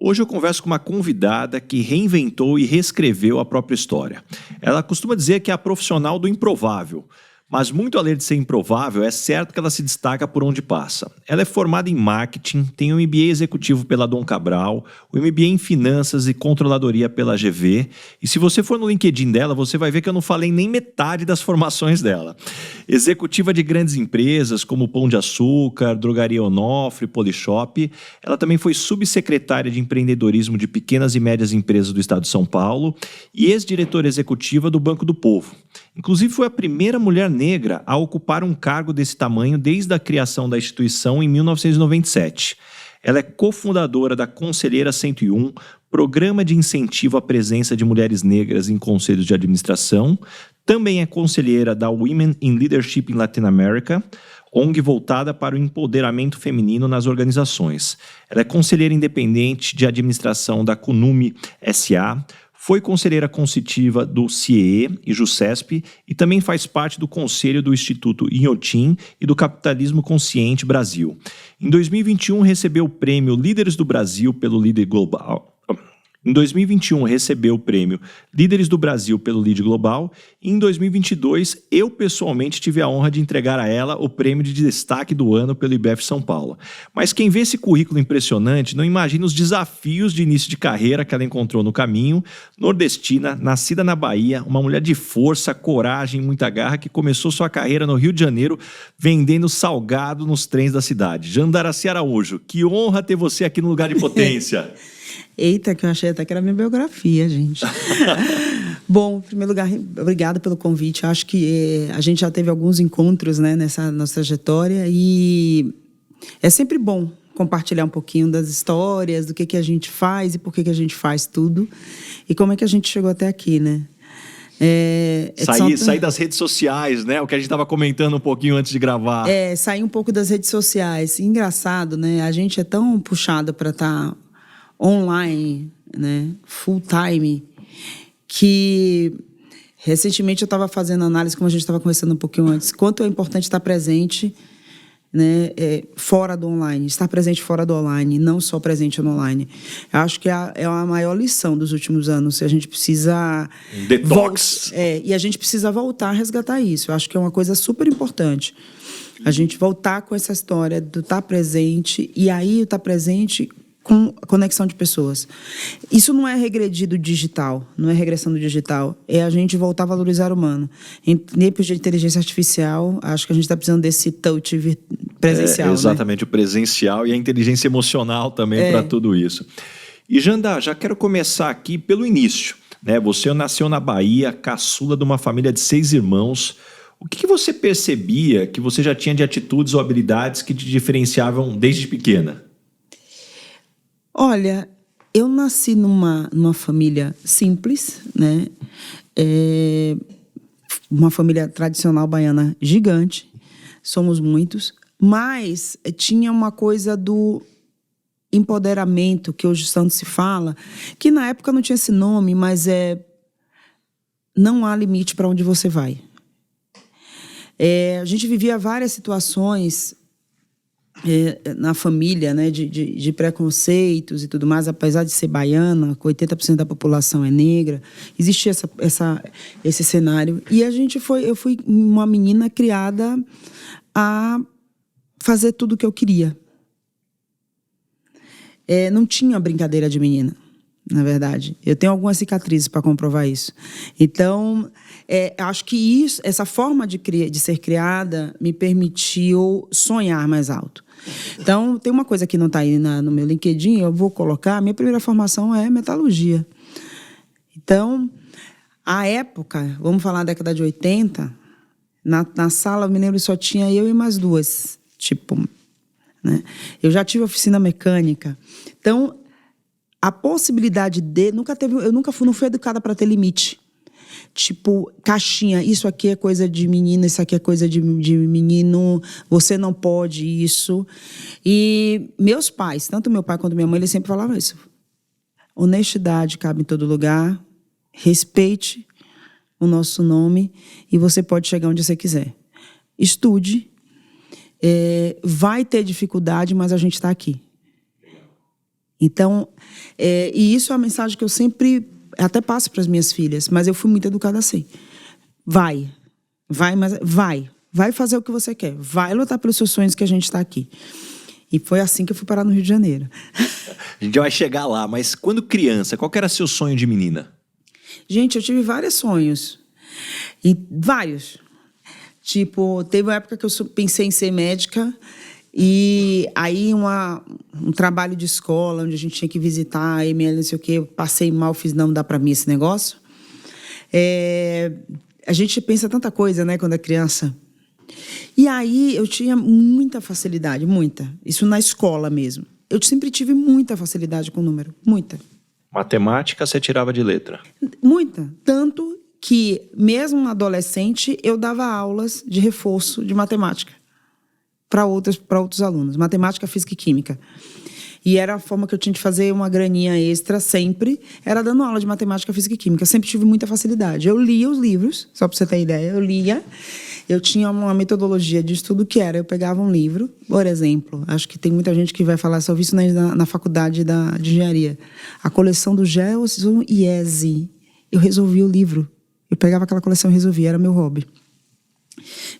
Hoje eu converso com uma convidada que reinventou e reescreveu a própria história. Ela costuma dizer que é a profissional do improvável. Mas muito além de ser improvável, é certo que ela se destaca por onde passa. Ela é formada em marketing, tem um MBA executivo pela Dom Cabral, o MBA em finanças e controladoria pela GV. E se você for no LinkedIn dela, você vai ver que eu não falei nem metade das formações dela. Executiva de grandes empresas como Pão de Açúcar, Drogaria Onofre, Polishop. Ela também foi subsecretária de empreendedorismo de pequenas e médias empresas do estado de São Paulo e ex-diretora executiva do Banco do Povo. Inclusive foi a primeira mulher negra a ocupar um cargo desse tamanho desde a criação da instituição em 1997. Ela é cofundadora da Conselheira 101, programa de incentivo à presença de mulheres negras em conselhos de administração. Também é conselheira da Women in Leadership in Latin America, ONG voltada para o empoderamento feminino nas organizações. Ela é conselheira independente de administração da CUNUMI SA, foi conselheira consultiva do CIEE e JUSCESP e também faz parte do conselho do Instituto Inhotim e do Capitalismo Consciente Brasil. Em 2021, recebeu o prêmio Líderes do Brasil pelo Líder Global. Em 2021, recebeu o prêmio Líderes do Brasil pelo Lead Global e em 2022, eu pessoalmente tive a honra de entregar a ela o prêmio de destaque do ano pelo IBEF São Paulo. Mas quem vê esse currículo impressionante não imagina os desafios de início de carreira que ela encontrou no caminho. Nordestina, nascida na Bahia, uma mulher de força, coragem e muita garra que começou sua carreira no Rio de Janeiro vendendo salgado nos trens da cidade. Jandaracy Araújo, que honra ter você aqui no Lugar de Potência. Eita, que eu achei até que era minha biografia, gente. Bom, em primeiro lugar, obrigada pelo convite. Acho que a gente já teve alguns encontros, né, nessa nossa trajetória e é sempre bom compartilhar um pouquinho das histórias, do que a gente faz e por que a gente faz tudo e como é que a gente chegou até aqui, né? Sair das redes sociais, né? O que a gente estava comentando um pouquinho antes de gravar. Sair um pouco das redes sociais. Engraçado, né? A gente é tão puxado para estar online, né, full time, que recentemente eu estava fazendo análise, como a gente estava conversando um pouquinho antes, quanto é importante estar presente, né, fora do online, estar presente fora do online, não só presente no online. Eu acho que é a maior lição dos últimos anos. A gente precisa detox. E a gente precisa voltar a resgatar isso. Eu acho que é uma coisa super importante. A gente voltar com essa história do estar presente, e aí o estar presente com conexão de pessoas. Isso não é regredir do digital, não é regressão do digital, é a gente voltar a valorizar o humano. Em tempos de inteligência artificial, acho que a gente está precisando desse touch presencial. Exatamente, né? O presencial e a inteligência emocional também para tudo isso. E Janda, já quero começar aqui pelo início, né? Você nasceu na Bahia, caçula de uma família de 6 irmãos. O que você percebia que você já tinha de atitudes ou habilidades que te diferenciavam desde pequena? Olha, eu nasci numa família simples, né? Uma família tradicional baiana gigante, somos muitos, mas tinha uma coisa do empoderamento, que hoje tanto se fala, que na época não tinha esse nome, mas não há limite para onde você vai. A gente vivia várias situações na família, né, de preconceitos e tudo mais, apesar de ser baiana, com 80% da população é negra, existia esse cenário. E eu fui uma menina criada a fazer tudo o que eu queria. Não tinha brincadeira de menina, na verdade. Eu tenho algumas cicatrizes para comprovar isso. Então, acho que essa forma de ser criada me permitiu sonhar mais alto. Então, tem uma coisa que não está aí no meu LinkedIn, eu vou colocar. Minha primeira formação é metalurgia. Então, à época, vamos falar da década de 80, na sala, eu me lembro, só tinha eu e mais 2. Né? Eu já tive oficina mecânica. Então, a possibilidade não fui educada para ter limite. Caixinha, isso aqui é coisa de menina, isso aqui é coisa de menino, você não pode isso. E meus pais, tanto meu pai quanto minha mãe, eles sempre falavam isso. Honestidade cabe em todo lugar, respeite o nosso nome e você pode chegar onde você quiser. Estude, vai ter dificuldade, mas a gente está aqui. Então, e isso é uma mensagem que eu sempre até passo para as minhas filhas, mas eu fui muito educada assim. Vai, mas vai fazer o que você quer, vai lutar pelos seus sonhos que a gente está aqui. E foi assim que eu fui parar no Rio de Janeiro. A gente vai chegar lá, mas quando criança, qual que era seu sonho de menina? Gente, eu tive vários sonhos. E vários. Tipo, teve uma época que eu pensei em ser médica. E aí um trabalho de escola, onde a gente tinha que visitar a ML, não sei o quê. Eu passei mal, fiz não dá para mim esse negócio. A gente pensa tanta coisa, né, quando é criança. E aí eu tinha muita facilidade, muita. Isso na escola mesmo. Eu sempre tive muita facilidade com número, muita. Matemática você tirava de letra? Muita. Tanto que, mesmo na adolescente, eu dava aulas de reforço de matemática para outros alunos. Matemática, física e química. E era a forma que eu tinha de fazer uma graninha extra sempre, era dando aula de matemática, física e química. Eu sempre tive muita facilidade. Eu lia os livros, só para você ter ideia, eu lia. Eu tinha uma metodologia de estudo que era, eu pegava um livro, por exemplo, acho que tem muita gente que vai falar sobre isso na faculdade de engenharia. A coleção do Gelson Iese. Eu resolvi o livro. Eu pegava aquela coleção e resolvia, era meu hobby.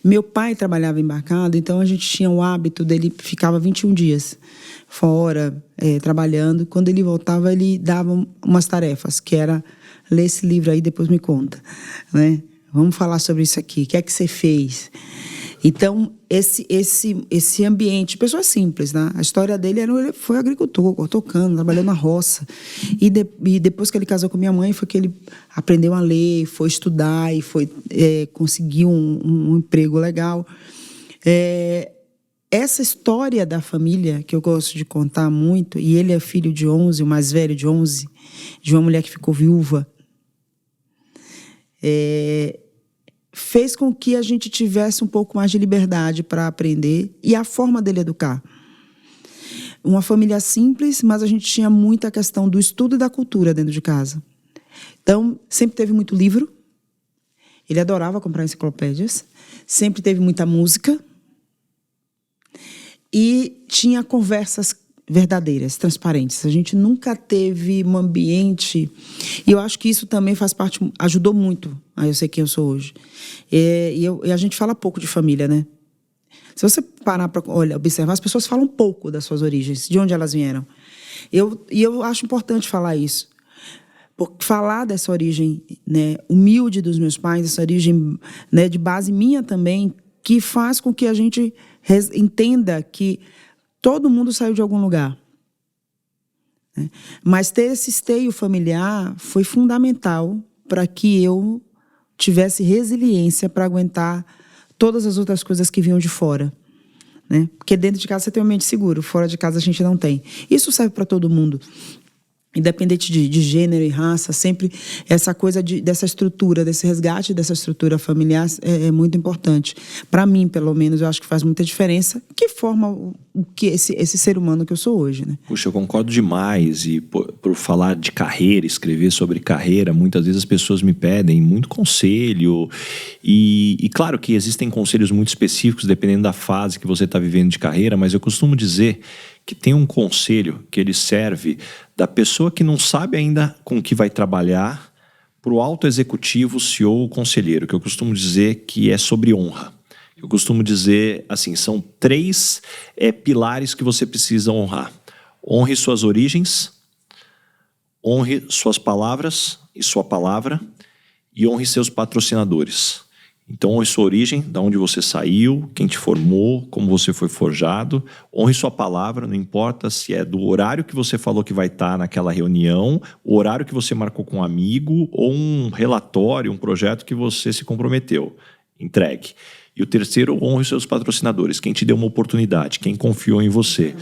Meu pai trabalhava embarcado, então a gente tinha o hábito dele, ficava 21 dias fora, trabalhando. Quando ele voltava, ele dava umas tarefas, que era ler esse livro aí, depois me conta, né? Vamos falar sobre isso aqui. O que é que você fez? Então, esse ambiente, pessoa simples, né? A história dele ele foi agricultor, cortou cano, trabalhou na roça. E depois que ele casou com minha mãe, foi que ele aprendeu a ler, foi estudar e foi conseguir um emprego legal. Essa história da família, que eu gosto de contar muito, e ele é filho de 11, o mais velho de 11, de uma mulher que ficou viúva, fez com que a gente tivesse um pouco mais de liberdade para aprender e a forma dele educar. Uma família simples, mas a gente tinha muita questão do estudo e da cultura dentro de casa. Então, sempre teve muito livro. Ele adorava comprar enciclopédias. Sempre teve muita música. E tinha conversas verdadeiras, transparentes. A gente nunca teve um ambiente... E eu acho que isso também faz parte... Ajudou muito a eu ser quem eu sou hoje. E a gente fala pouco de família, né? Se você parar para observar, as pessoas falam pouco das suas origens, de onde elas vieram. E eu acho importante falar isso. Porque falar dessa origem, né, humilde dos meus pais, essa origem, né, de base minha também, que faz com que a gente entenda que todo mundo saiu de algum lugar. Mas ter esse esteio familiar foi fundamental para que eu tivesse resiliência para aguentar todas as outras coisas que vinham de fora. Né? Porque dentro de casa você tem um ambiente seguro, fora de casa a gente não tem. Isso serve para todo mundo. Independente de gênero e raça, sempre essa coisa dessa estrutura, desse resgate dessa estrutura familiar é muito importante. Para mim, pelo menos, eu acho que faz muita diferença, que forma esse ser humano que eu sou hoje. Né? Puxa, eu concordo demais. E por falar de carreira, escrever sobre carreira, muitas vezes as pessoas me pedem muito conselho. E claro que existem conselhos muito específicos, dependendo da fase que você está vivendo de carreira, mas eu costumo dizer que tem um conselho que ele serve da pessoa que não sabe ainda com que vai trabalhar para o alto executivo, CEO ou conselheiro, que eu costumo dizer que é sobre honra. Eu costumo dizer, assim, são 3 pilares que você precisa honrar. Honre suas origens, honre suas palavras e sua palavra, e honre seus patrocinadores. Então, honre sua origem, de onde você saiu, quem te formou, como você foi forjado. Honre sua palavra, não importa se é do horário que você falou que vai estar naquela reunião, o horário que você marcou com um amigo, ou um relatório, um projeto que você se comprometeu. Entregue. E o terceiro, honre seus patrocinadores, quem te deu uma oportunidade, quem confiou em você.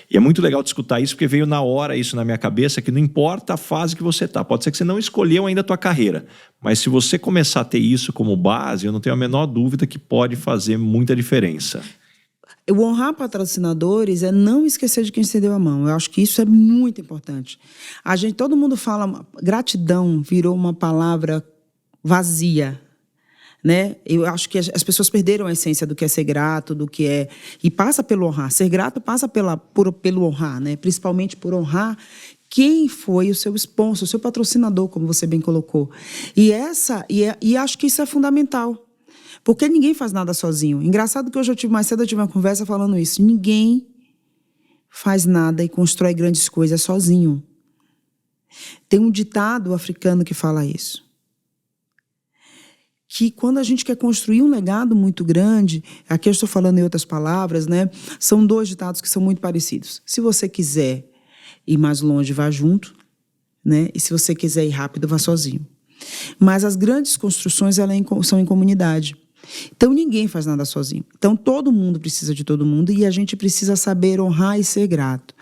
E é muito legal de escutar isso, porque veio na hora isso na minha cabeça, que não importa a fase que você está. Pode ser que você não escolheu ainda a tua carreira, mas se você começar a ter isso como base, eu não tenho a menor dúvida que pode fazer muita diferença. O honrar patrocinadores é não esquecer de quem você deu a mão. Eu acho que isso é muito importante. Todo mundo fala, gratidão virou uma palavra vazia. né? Eu acho que as pessoas perderam a essência do que é ser grato, do que é... E passa pelo honrar. Ser grato passa pelo honrar, né? Principalmente por honrar quem foi o seu sponsor, o seu patrocinador, como você bem colocou. E acho que isso é fundamental. Porque ninguém faz nada sozinho. Engraçado que hoje mais cedo eu tive uma conversa falando isso. Ninguém faz nada e constrói grandes coisas sozinho. Tem um ditado africano que fala isso. Que quando a gente quer construir um legado muito grande, aqui eu estou falando em outras palavras, né? São 2 ditados que são muito parecidos. Se você quiser ir mais longe, vá junto, né? E se você quiser ir rápido, vá sozinho. Mas as grandes construções são em comunidade. Então, ninguém faz nada sozinho. Então, todo mundo precisa de todo mundo e a gente precisa saber honrar e ser grato.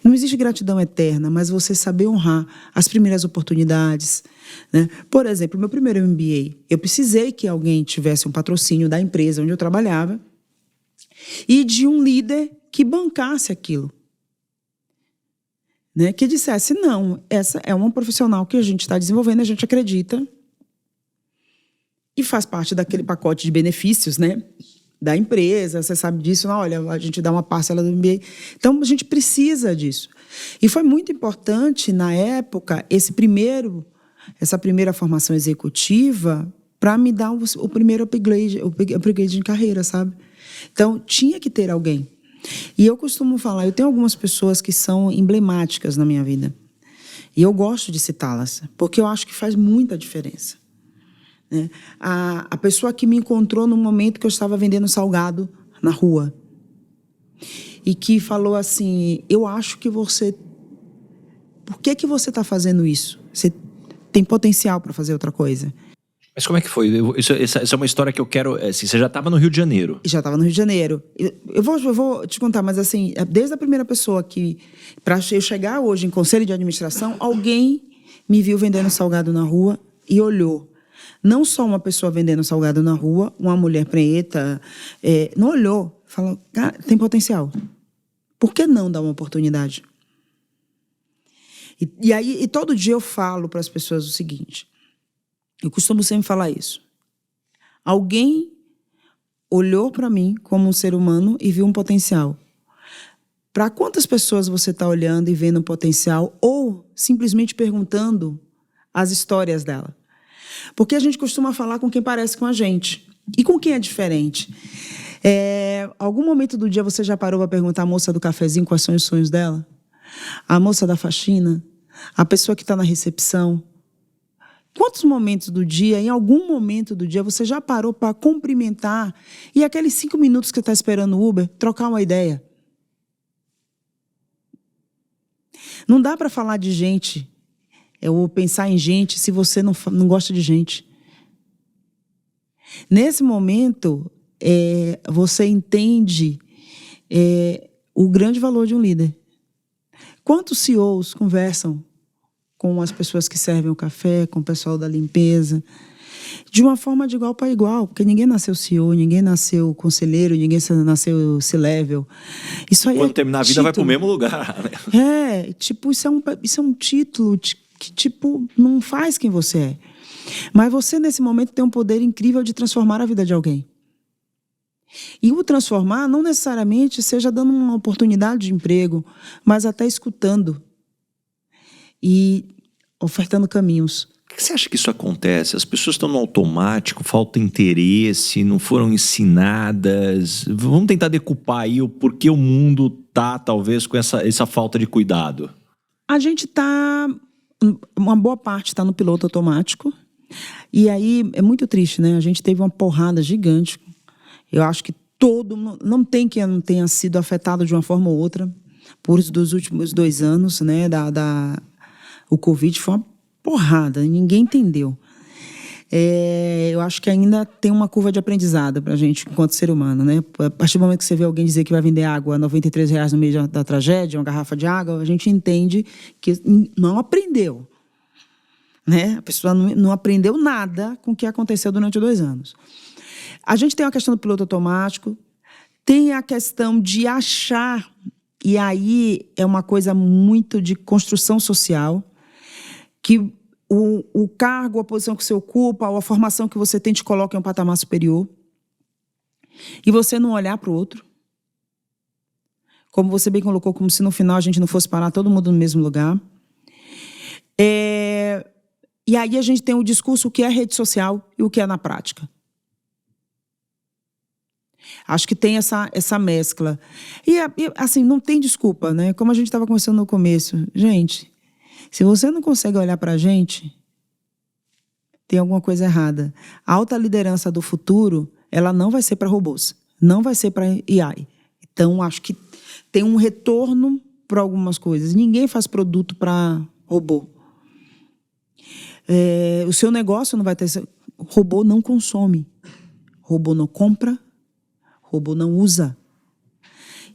Não existe gratidão eterna, mas você saber honrar as primeiras oportunidades, né? Por exemplo, meu primeiro MBA, eu precisei que alguém tivesse um patrocínio da empresa onde eu trabalhava e de um líder que bancasse aquilo. Né? Que dissesse, não, essa é uma profissional que a gente está desenvolvendo, a gente acredita e faz parte daquele pacote de benefícios, né, da empresa, você sabe disso, não, olha, a gente dá uma parcela do MBA. Então, a gente precisa disso. E foi muito importante, na época, essa primeira formação executiva para me dar o primeiro upgrade de carreira, sabe? Então, tinha que ter alguém. E eu costumo falar, eu tenho algumas pessoas que são emblemáticas na minha vida. E eu gosto de citá-las, porque eu acho que faz muita diferença. Né? A pessoa que me encontrou no momento que eu estava vendendo salgado na rua. E que falou assim, eu acho que você... Por que você está fazendo isso? Você tem potencial para fazer outra coisa. Mas como é que foi? Essa é uma história que eu quero... Assim, você já estava no Rio de Janeiro. Já estava no Rio de Janeiro. Eu vou te contar, mas assim, desde a primeira pessoa que... Para eu chegar hoje em conselho de administração, alguém me viu vendendo salgado na rua e olhou. Não só uma pessoa vendendo salgado na rua, uma mulher preta, não olhou, falou, cara, tem potencial. Por que não dar uma oportunidade? E todo dia eu falo para as pessoas o seguinte, eu costumo sempre falar isso. Alguém olhou para mim como um ser humano e viu um potencial. Para quantas pessoas você está olhando e vendo um potencial ou simplesmente perguntando as histórias dela? Porque a gente costuma falar com quem parece com a gente. E com quem é diferente. Algum momento do dia você já parou para perguntar à moça do cafezinho quais são os sonhos dela? A moça da faxina? A pessoa que está na recepção? Quantos momentos do dia, em algum momento do dia, você já parou para cumprimentar e aqueles 5 minutos que você está esperando o Uber, trocar uma ideia? Não dá para falar de gente... ou pensar em gente se você não gosta de gente. Nesse momento, você entende o grande valor de um líder. Quantos CEOs conversam com as pessoas que servem o café, com o pessoal da limpeza, de uma forma de igual para igual, porque ninguém nasceu CEO, ninguém nasceu conselheiro, ninguém nasceu C-level. Isso aí quando terminar a vida, vai para o mesmo lugar. Né? Isso é um título que, não faz quem você é. Mas você, nesse momento, tem um poder incrível de transformar a vida de alguém. E o transformar não necessariamente seja dando uma oportunidade de emprego, mas até escutando e ofertando caminhos. Por que você acha que isso acontece? As pessoas estão no automático, falta interesse, não foram ensinadas. Vamos tentar decupar aí o porquê o mundo está, talvez, com essa falta de cuidado. A gente está... Uma boa parte está no piloto automático. E aí é muito triste, né? A gente teve uma porrada gigante. Eu acho que não tem quem não tenha sido afetado de uma forma ou outra por dos últimos 2 anos, né? O Covid foi uma porrada, ninguém entendeu. Eu acho que ainda tem uma curva de aprendizado para a gente, enquanto ser humano, né? A partir do momento que você vê alguém dizer que vai vender água a R$93 no meio da tragédia, uma garrafa de água, a gente entende que não aprendeu. Né? A pessoa não aprendeu nada com o que aconteceu durante 2 anos. A gente tem a questão do piloto automático, tem a questão de achar, e aí é uma coisa muito de construção social, que o cargo, a posição que você ocupa, ou a formação que você tem te coloca em um patamar superior, e você não olhar para o outro, como você bem colocou, como se no final a gente não fosse parar todo mundo no mesmo lugar. E aí a gente tem o discurso, o que é rede social e o que é na prática. Acho que tem essa mescla. E, assim, não tem desculpa, né? Como a gente estava conversando no começo. Gente, se você não consegue olhar para a gente, tem alguma coisa errada. A alta liderança do futuro, ela não vai ser para robôs. Não vai ser para AI. Então, acho que tem um retorno para algumas coisas. Ninguém faz produto para robô. O seu negócio não vai ter... Robô não consome. Robô não compra. Robô não usa.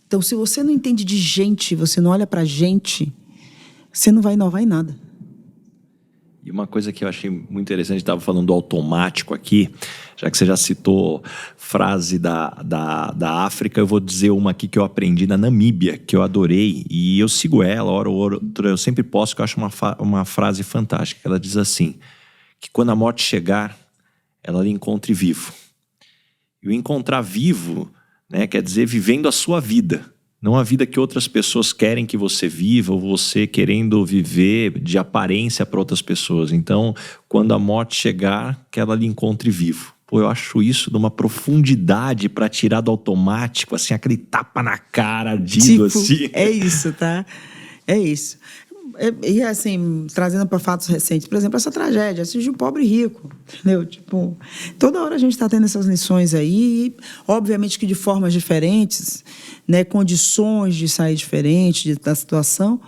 Então, se você não entende de gente, você não olha para gente, você não vai inovar em nada. E uma coisa que eu achei muito interessante, estava falando do automático aqui, já que você já citou frase da África, eu vou dizer uma aqui que eu aprendi na Namíbia, que eu adorei, e eu sigo ela, hora ou outra, eu sempre posto, que eu acho uma frase fantástica. Ela diz assim, que quando a morte chegar, ela lhe encontre vivo. E o encontrar vivo, né, quer dizer vivendo a sua vida. Não a vida que outras pessoas querem que você viva, ou você querendo viver de aparência para outras pessoas. Então, quando a morte chegar, que ela lhe encontre vivo. Pô, eu acho isso de uma profundidade para tirar do automático, assim, aquele tapa na cara, ardido, assim. É isso, tá? É isso. E assim, trazendo para fatos recentes, por exemplo, essa tragédia, de um pobre e rico, entendeu? Tipo, toda hora a gente está tendo essas lições aí, obviamente que de formas diferentes, né, condições de sair diferente da situação,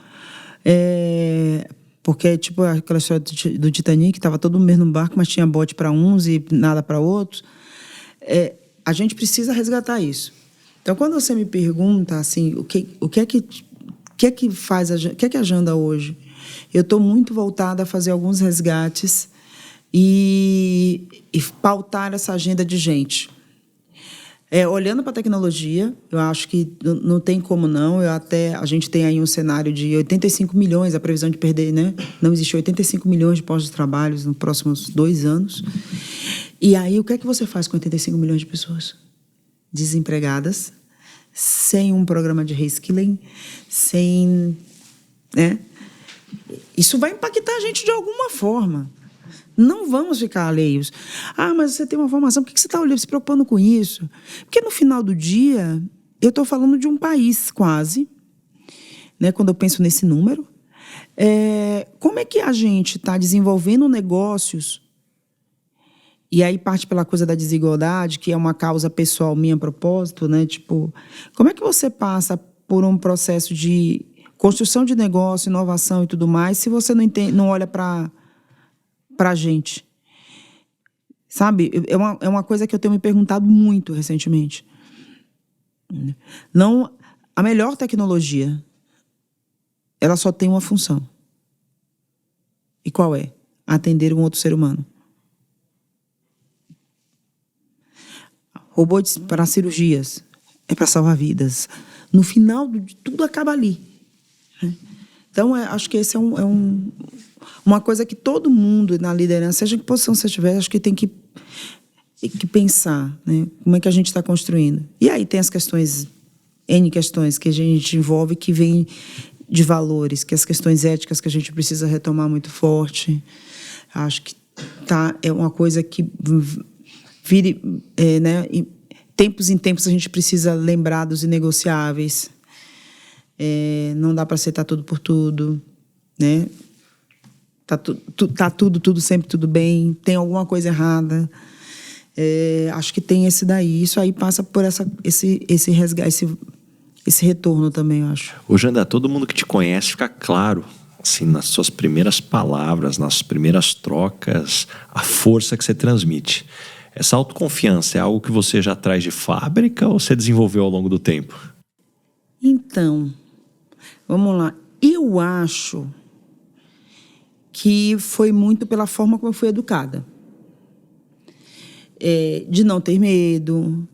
porque, tipo, aquela história do Titanic, estava todo mundo no barco, mas tinha bote para uns e nada para outros. A gente precisa resgatar isso. Então, quando você me pergunta, assim, o que é que faz, o que é que agenda hoje? Eu estou muito voltada a fazer alguns resgates e pautar essa agenda de gente. Olhando para a tecnologia, eu acho que não tem como não. A gente tem aí um cenário de 85 milhões, a previsão de perder, né? Não existe 85 milhões de postos de trabalho nos próximos 2 anos. E aí, o que é que você faz com 85 milhões de pessoas? Desempregadas, sem um programa de reskilling, sem... né? Isso vai impactar a gente de alguma forma. Não vamos ficar alheios. Mas você tem uma formação, por que você está se preocupando com isso? Porque no final do dia, eu estou falando de um país quase, né, quando eu penso nesse número. Como é que a gente está desenvolvendo negócios, e aí parte pela coisa da desigualdade, que é uma causa pessoal minha a propósito, né? Tipo, como é que você passa por um processo de construção de negócio, inovação e tudo mais, se você não olha para a gente? Sabe? É uma coisa que eu tenho me perguntado muito recentemente. Não, a melhor tecnologia, ela só tem uma função. E qual é? Atender um outro ser humano. Robôs para cirurgias, é para salvar vidas. No final, tudo acaba ali. Né? Então, acho que esse é uma coisa que todo mundo na liderança, seja em que posição você estiver, acho que tem que pensar, né? Como é que a gente está construindo. E aí tem as questões, N questões que a gente envolve, que vêm de valores, que as questões éticas que a gente precisa retomar muito forte. Acho que é uma coisa que vire, né? E tempos em tempos a gente precisa lembrar dos inegociáveis. Não dá para aceitar tudo por tudo, né? Tá tudo sempre tudo bem, tem alguma coisa errada. Acho que tem esse daí. Isso aí passa por esse resgate, esse retorno também, eu acho. Ô, Janda, todo mundo que te conhece fica claro, assim, nas suas primeiras palavras, nas primeiras trocas, a força que você transmite. Essa autoconfiança é algo que você já traz de fábrica ou você desenvolveu ao longo do tempo? Então, vamos lá. Eu acho que foi muito pela forma como eu fui educada. De não ter medo,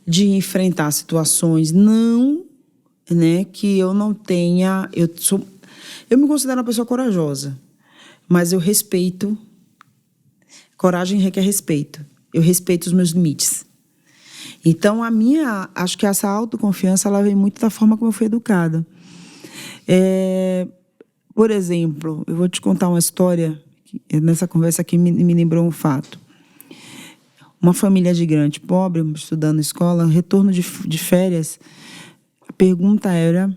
de enfrentar situações. Não, né, que eu não tenha... Eu me considero uma pessoa corajosa, mas eu respeito. Coragem requer respeito. Eu respeito os meus limites. Então, acho que essa autoconfiança, ela vem muito da forma como eu fui educada. Por exemplo, eu vou te contar uma história, nessa conversa aqui me lembrou um fato. Uma família gigante, pobre, estudando na escola, retorno de férias, a pergunta era: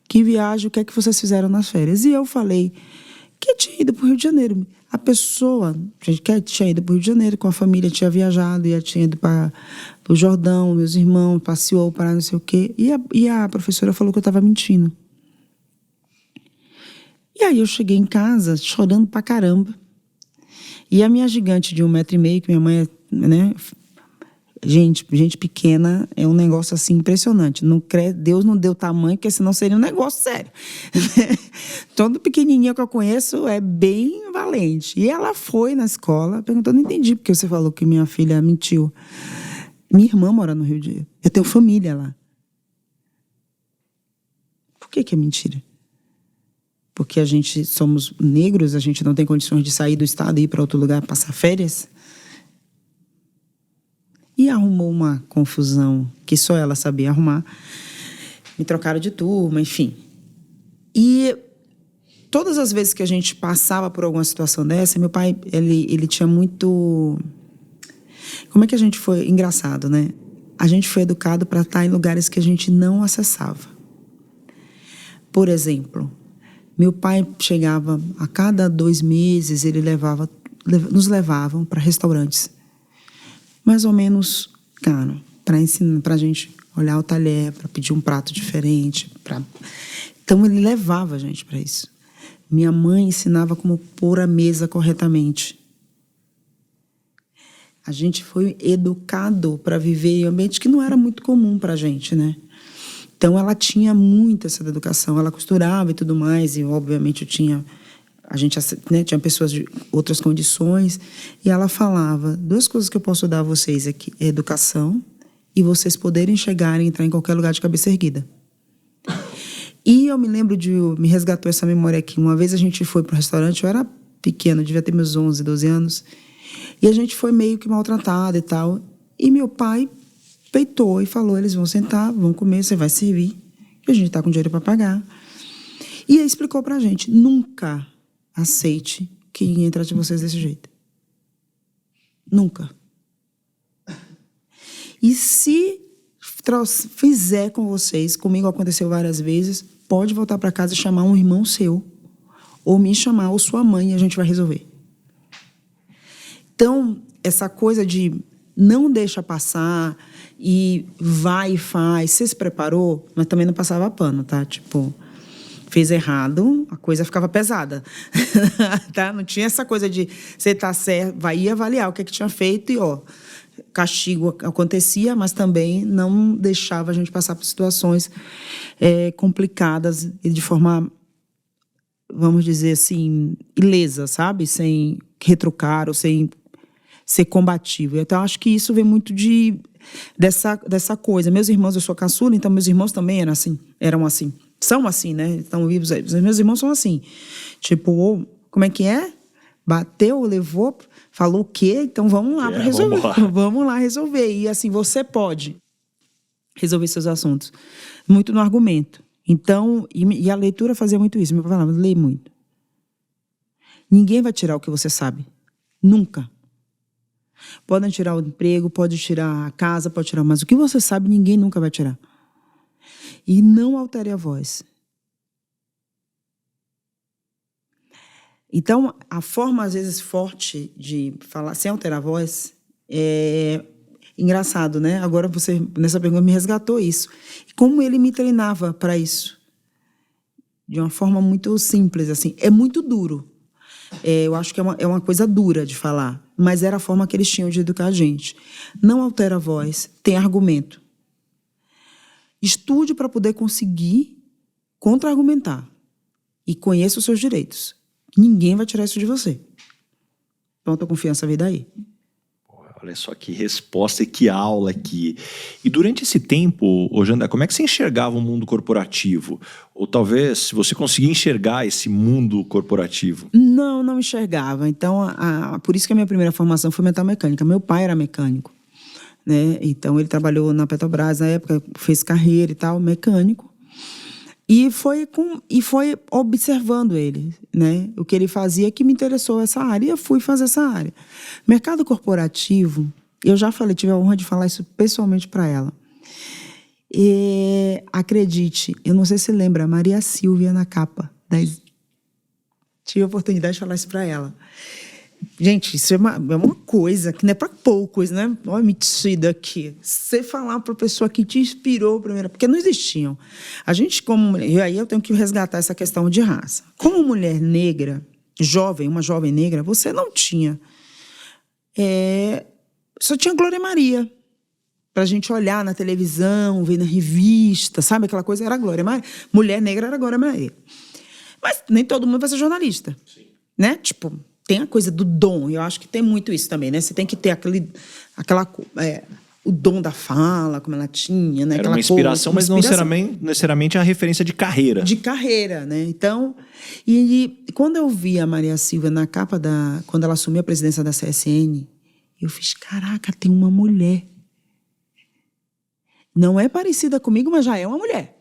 que viagem, o que é que vocês fizeram nas férias? E eu falei que tinha ido para o Rio de Janeiro. A pessoa que tinha ido para o Rio de Janeiro com a família, tinha viajado, tinha ido para o Jordão, meus irmãos, passeou para não sei o quê. E a professora falou que eu estava mentindo. E aí eu cheguei em casa chorando pra caramba. E a minha gigante de 1,5 m, que minha mãe é, né? Gente pequena é um negócio assim impressionante. Deus não deu tamanho, porque senão seria um negócio sério. Todo pequenininho que eu conheço é bem valente. E ela foi na escola, perguntou: não entendi porque você falou que minha filha mentiu. Minha irmã mora no Rio de Janeiro. Eu tenho família lá. Por que é mentira? Porque a gente somos negros, a gente não tem condições de sair do estado e ir para outro lugar passar férias? E arrumou uma confusão que só ela sabia arrumar. Me trocaram de turma, enfim. E todas as vezes que a gente passava por alguma situação dessa, meu pai, ele tinha muito... Como é que a gente foi? Engraçado, né? A gente foi educado para estar em lugares que a gente não acessava. Por exemplo, meu pai chegava a cada 2 meses, nos levavam para restaurantes mais ou menos caro, para ensinar, para a gente olhar o talher, para pedir um prato diferente. Então, ele levava a gente para isso. Minha mãe ensinava como pôr a mesa corretamente. A gente foi educado para viver em um ambiente que não era muito comum para a gente, né? Então, ela tinha muito essa educação. Ela costurava e tudo mais, e, obviamente, a gente, né, tinha pessoas de outras condições, e ela falava: 2 coisas que eu posso dar a vocês aqui, é educação e vocês poderem chegar e entrar em qualquer lugar de cabeça erguida. E eu me lembro me resgatou essa memória aqui. Uma vez a gente foi para um restaurante, eu era pequena, devia ter meus 11, 12 anos, e a gente foi meio que maltratada e tal, e meu pai peitou e falou: eles vão sentar, vão comer, você vai servir, que a gente está com dinheiro para pagar. E aí explicou para a gente: nunca aceite que ninguém trate vocês desse jeito. Nunca. E se fizer com vocês, comigo aconteceu várias vezes, pode voltar para casa e chamar um irmão seu, ou me chamar, ou sua mãe, e a gente vai resolver. Então, essa coisa de não deixa passar e vai e faz. Você se preparou, mas também não passava pano, tá? Tipo, fez errado, a coisa ficava pesada. Tá? Não tinha essa coisa de você tá certo, vai avaliar o que tinha feito e, ó, castigo acontecia, mas também não deixava a gente passar por situações complicadas e de forma, vamos dizer assim, ilesa, sabe? Sem retrucar ou sem ser combativo. Então, acho que isso vem muito dessa coisa. Meus irmãos, eu sou caçula, então meus irmãos também eram assim. São assim, né? Estão vivos aí. Meus irmãos são assim. Tipo, como é que é? Bateu, levou, falou o quê? Então vamos lá para resolver. Vamos lá resolver. E assim, você pode resolver seus assuntos. Muito no argumento. Então, e a leitura fazia muito isso. Meu pai falava: lê muito. Ninguém vai tirar o que você sabe. Nunca. Podem tirar o emprego, pode tirar a casa, pode tirar, mas o que você sabe, ninguém nunca vai tirar. E não altere a voz. Então, a forma, às vezes, forte de falar sem alterar a voz é engraçado, né? Agora você, nessa pergunta, me resgatou isso. E como ele me treinava para isso? De uma forma muito simples, assim. É muito duro. Eu acho que é uma coisa dura de falar, mas era a forma que eles tinham de educar a gente. Não altera a voz, tem argumento. Estude para poder conseguir contra-argumentar. E conheça os seus direitos. Ninguém vai tirar isso de você. Então, a tua confiança veio daí. Olha só que resposta e que aula aqui. E durante esse tempo, ô Janda, como é que você enxergava o mundo corporativo? Ou talvez, se você conseguia enxergar esse mundo corporativo? Não enxergava. Então, por isso que a minha primeira formação foi metalmecânica. Meu pai era mecânico, né? Então, ele trabalhou na Petrobras na época, fez carreira e tal, mecânico. E foi observando ele, né? O que ele fazia que me interessou essa área. E eu fui fazer essa área. Mercado corporativo, eu já falei, tive a honra de falar isso pessoalmente para ela. E, acredite, eu não sei se lembra, Maria Silvia na capa. Tive a oportunidade de falar isso para ela. Gente, isso é uma coisa que não é para poucos, né? Olha, metida aqui. Você falar para a pessoa que te inspirou primeiro, porque não existiam. A gente, como mulher, e aí eu tenho que resgatar essa questão de raça. Como mulher negra, uma jovem negra, você não tinha. Só tinha Glória Maria. Para a gente olhar na televisão, ver na revista, sabe? Aquela coisa era Glória Maria. Mulher negra era Glória Maria. Mas nem todo mundo vai ser jornalista. Sim. Né? Tipo, tem a coisa do dom. Eu acho que tem muito isso também, né? Você tem que ter o dom da fala, como ela tinha, né? Era uma inspiração, mas não necessariamente a referência de carreira. De carreira, né? Então, e quando eu vi a Maria Silvia na capa quando ela assumiu a presidência da CSN, eu fiz, caraca, tem uma mulher. Não é parecida comigo, mas já é uma mulher.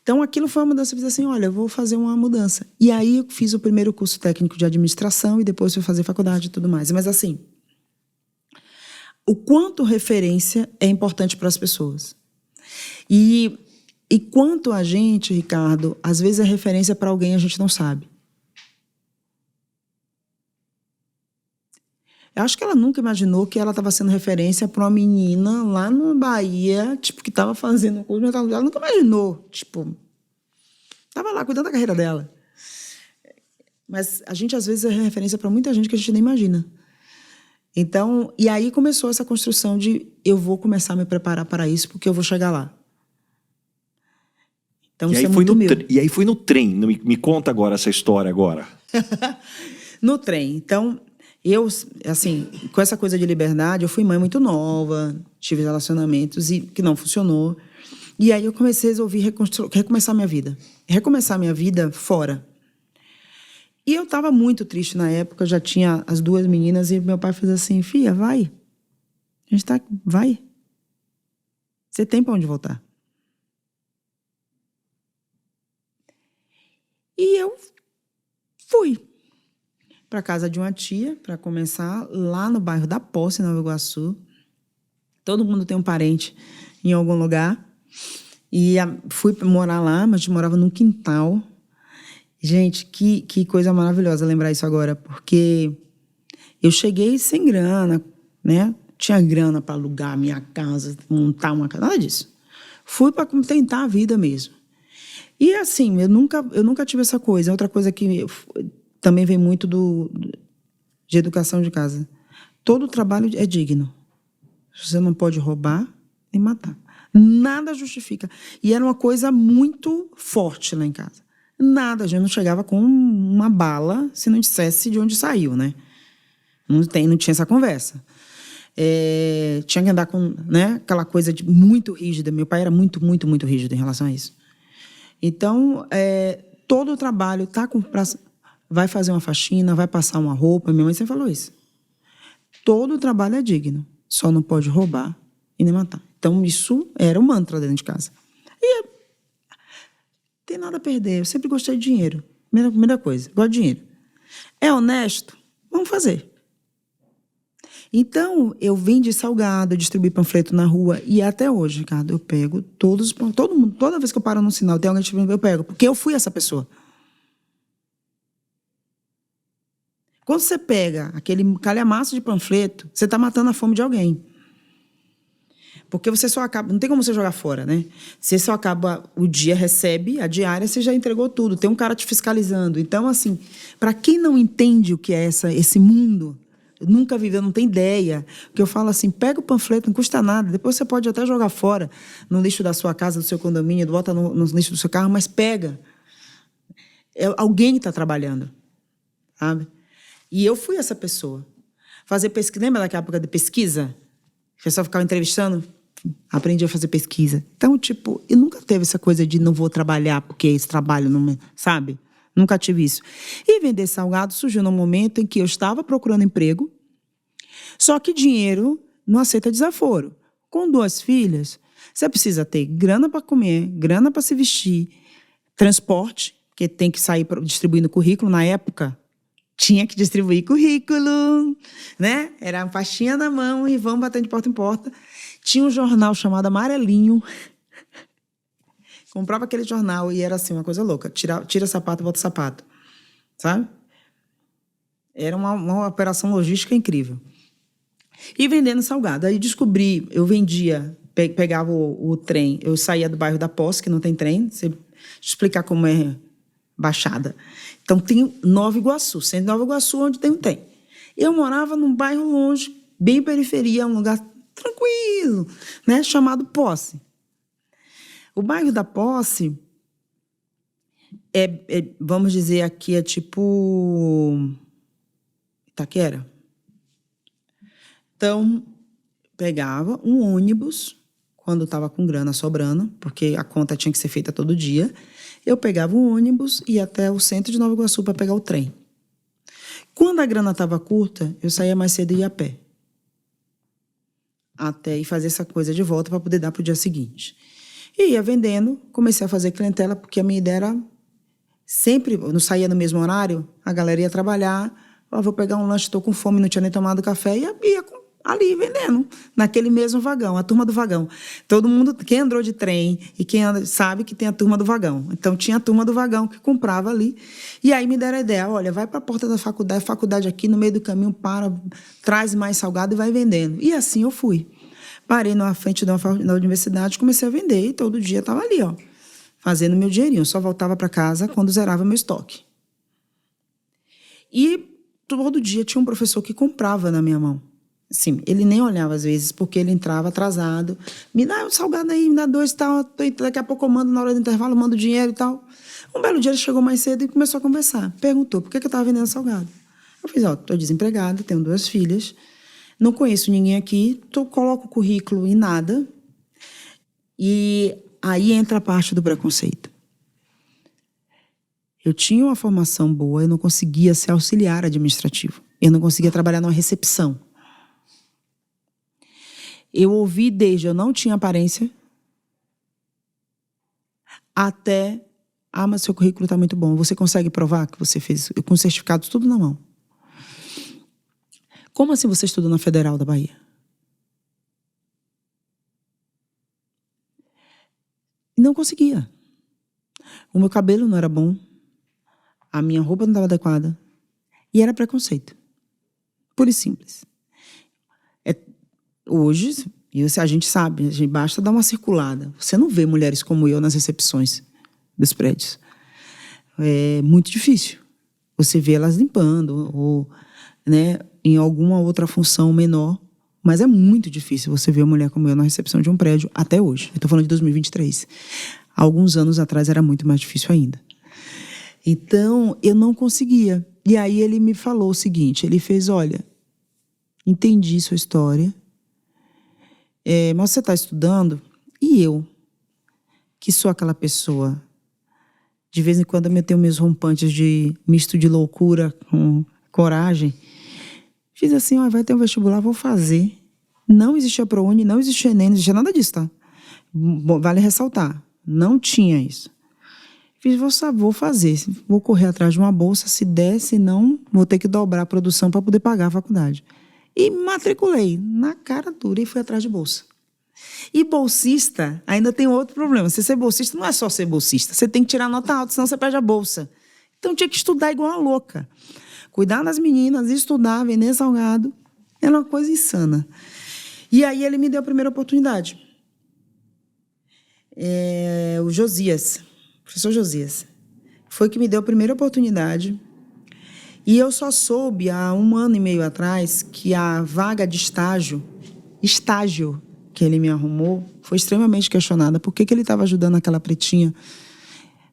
Então, aquilo foi uma mudança. Eu fiz assim, olha, eu vou fazer uma mudança. E aí, eu fiz o primeiro curso técnico de administração e depois fui fazer faculdade e tudo mais. Mas, assim, o quanto referência é importante para as pessoas. E quanto a gente, Ricardo, às vezes é referência para alguém e a gente não sabe. Eu acho que ela nunca imaginou que ela estava sendo referência para uma menina lá na Bahia, tipo, que estava fazendo um curso. Ela nunca imaginou, tipo, estava lá cuidando da carreira dela. Mas a gente, às vezes, é referência para muita gente que a gente nem imagina. Então, e aí começou essa construção de eu vou começar a me preparar para isso, porque eu vou chegar lá. Então, isso é muito meu. E aí foi no trem. Me conta agora essa história agora. No trem. Então, eu, assim, com essa coisa de liberdade, eu fui mãe muito nova, tive relacionamentos que não funcionou. E aí eu comecei a resolver recomeçar minha vida. Recomeçar minha vida fora. E eu estava muito triste na época, já tinha as 2 meninas, e meu pai fez assim, filha, vai. A gente vai. Você tem para onde voltar. E eu fui para casa de uma tia, para começar lá no bairro da Posse, em Nova Iguaçu. Todo mundo tem um parente em algum lugar. E fui morar lá, mas a gente morava num quintal. Gente, que coisa maravilhosa lembrar isso agora, porque eu cheguei sem grana, né? Tinha grana para alugar a minha casa, montar uma casa, nada disso. Fui para tentar a vida mesmo. E assim, eu nunca tive essa coisa. Outra coisa que também vem muito de educação de casa. Todo trabalho é digno. Você não pode roubar nem matar. Nada justifica. E era uma coisa muito forte lá em casa. Nada, a gente não chegava com uma bala se não dissesse de onde saiu, né? Não tinha essa conversa. Tinha que andar com, né, aquela coisa muito rígida. Meu pai era muito, muito, muito rígido em relação a isso. Então, todo o trabalho vai fazer uma faxina, vai passar uma roupa. Minha mãe sempre falou isso. Todo o trabalho é digno. Só não pode roubar e nem matar. Então, isso era um mantra dentro de casa. E tem nada a perder. Eu sempre gostei de dinheiro. Primeira coisa, gosto de dinheiro. É honesto? Vamos fazer. Então, eu vendi salgado, distribuí panfleto na rua. E até hoje, Ricardo, eu pego todo mundo. Toda vez que eu paro no sinal, tem alguém distribuindo, eu pego. Porque eu fui essa pessoa. Quando você pega aquele calhamaço de panfleto, você está matando a fome de alguém. Porque você só acaba... Não tem como você jogar fora, né? Você só acaba... O dia recebe, a diária, você já entregou tudo. Tem um cara te fiscalizando. Então, assim, para quem não entende o que é esse mundo, nunca viveu, não tem ideia, que eu falo assim, pega o panfleto, não custa nada. Depois você pode até jogar fora, no lixo da sua casa, do seu condomínio, bota no lixo do seu carro, mas pega. É alguém que está trabalhando, sabe? E eu fui essa pessoa. fazer pesquisa. Lembra daquela época de pesquisa? O pessoal ficava entrevistando. Aprendi a fazer pesquisa. Então, tipo, eu nunca teve essa coisa de não vou trabalhar porque esse trabalho não me... Sabe? Nunca tive isso. E vender salgado surgiu num momento em que eu estava procurando emprego, só que dinheiro não aceita desaforo. Com 2 filhas, você precisa ter grana para comer, grana para se vestir, transporte, porque tem que sair distribuindo currículo. Na época, tinha que distribuir currículo, né? Era uma pastinha na mão e vamos batendo de porta em porta. Tinha um jornal chamado Amarelinho. Comprava aquele jornal e era assim, uma coisa louca. Tira sapato, bota sapato. Sabe? Era uma operação logística incrível. E vendendo salgado. Aí descobri, eu vendia, pegava o trem, eu saía do bairro da Posse, que não tem trem, deixa eu explicar como é Baixada. Então tem Nova Iguaçu, centro de Nova Iguaçu, onde tem um trem. Eu morava num bairro longe, bem periferia, um lugar tranquilo, né, chamado Posse. O bairro da Posse vamos dizer aqui, é tipo Itaquera. Então, pegava um ônibus, quando estava com grana sobrando, porque a conta tinha que ser feita todo dia, eu pegava um ônibus e ia até o centro de Nova Iguaçu para pegar o trem. Quando a grana estava curta, eu saía mais cedo e ia a pé. Até ir fazer essa coisa de volta para poder dar para o dia seguinte. E ia vendendo, comecei a fazer clientela, porque a minha ideia era sempre, eu não saía no mesmo horário, a galera ia trabalhar, vou pegar um lanche, estou com fome, não tinha nem tomado café, e ia ali vendendo, naquele mesmo vagão, a turma do vagão. Todo mundo, quem andou de trem e quem anda, sabe que tem a turma do vagão. Então, tinha a turma do vagão que comprava ali. E aí me deram a ideia, olha, vai para a porta da faculdade aqui, no meio do caminho, traz mais salgado e vai vendendo. E assim eu fui. Parei na frente da universidade, comecei a vender, e todo dia estava ali, ó, fazendo meu dinheirinho. Eu só voltava para casa quando zerava meu estoque. E todo dia tinha um professor que comprava na minha mão. Assim, ele nem olhava às vezes, porque ele entrava atrasado. Me dá um salgado aí, me dá 2 e tal. Daqui a pouco eu mando, na hora do intervalo, eu mando dinheiro e tal. Um belo dia ele chegou mais cedo e começou a conversar. Perguntou por que eu estava vendendo salgado. Eu fiz, estou desempregada, tenho 2 filhas, não conheço ninguém aqui, coloco o currículo em nada. E aí entra a parte do preconceito. Eu tinha uma formação boa, eu não conseguia ser auxiliar administrativo. Eu não conseguia trabalhar numa recepção. Eu ouvi desde eu não tinha aparência até, mas seu currículo está muito bom. Você consegue provar que você fez, com certificados tudo na mão. Como assim você estudou na Federal da Bahia? Não conseguia. O meu cabelo não era bom. A minha roupa não estava adequada. E era preconceito. Puro e simples. Hoje, a gente sabe, basta dar uma circulada. Você não vê mulheres como eu nas recepções dos prédios. É muito difícil. Você vê elas limpando, ou, né, em alguma outra função menor, mas é muito difícil você ver uma mulher como eu na recepção de um prédio até hoje. Eu estou falando de 2023. Há alguns anos atrás era muito mais difícil ainda. Então, eu não conseguia. E aí ele me falou o seguinte, ele fez, olha, entendi sua história, mas você está estudando, e eu, que sou aquela pessoa, de vez em quando eu tenho meus rompantes de misto de loucura com coragem, fiz assim, vai ter um vestibular, vou fazer. Não existia ProUni, não existia Enem, não existia nada disso, tá? Vale ressaltar, não tinha isso. Fiz, vou fazer, vou correr atrás de uma bolsa, se der, se não, vou ter que dobrar a produção para poder pagar a faculdade. E me matriculei na cara dura e fui atrás de bolsa. E bolsista ainda tem outro problema. Você ser bolsista não é só ser bolsista. Você tem que tirar nota alta, senão você perde a bolsa. Então tinha que estudar igual uma louca. Cuidar das meninas, estudar, vender salgado. Era uma coisa insana. E aí ele me deu a primeira oportunidade. O Josias, o professor Josias, foi que me deu a primeira oportunidade. E eu só soube há 1 ano e meio atrás que a vaga de estágio que ele me arrumou foi extremamente questionada. Por que ele estava ajudando aquela pretinha?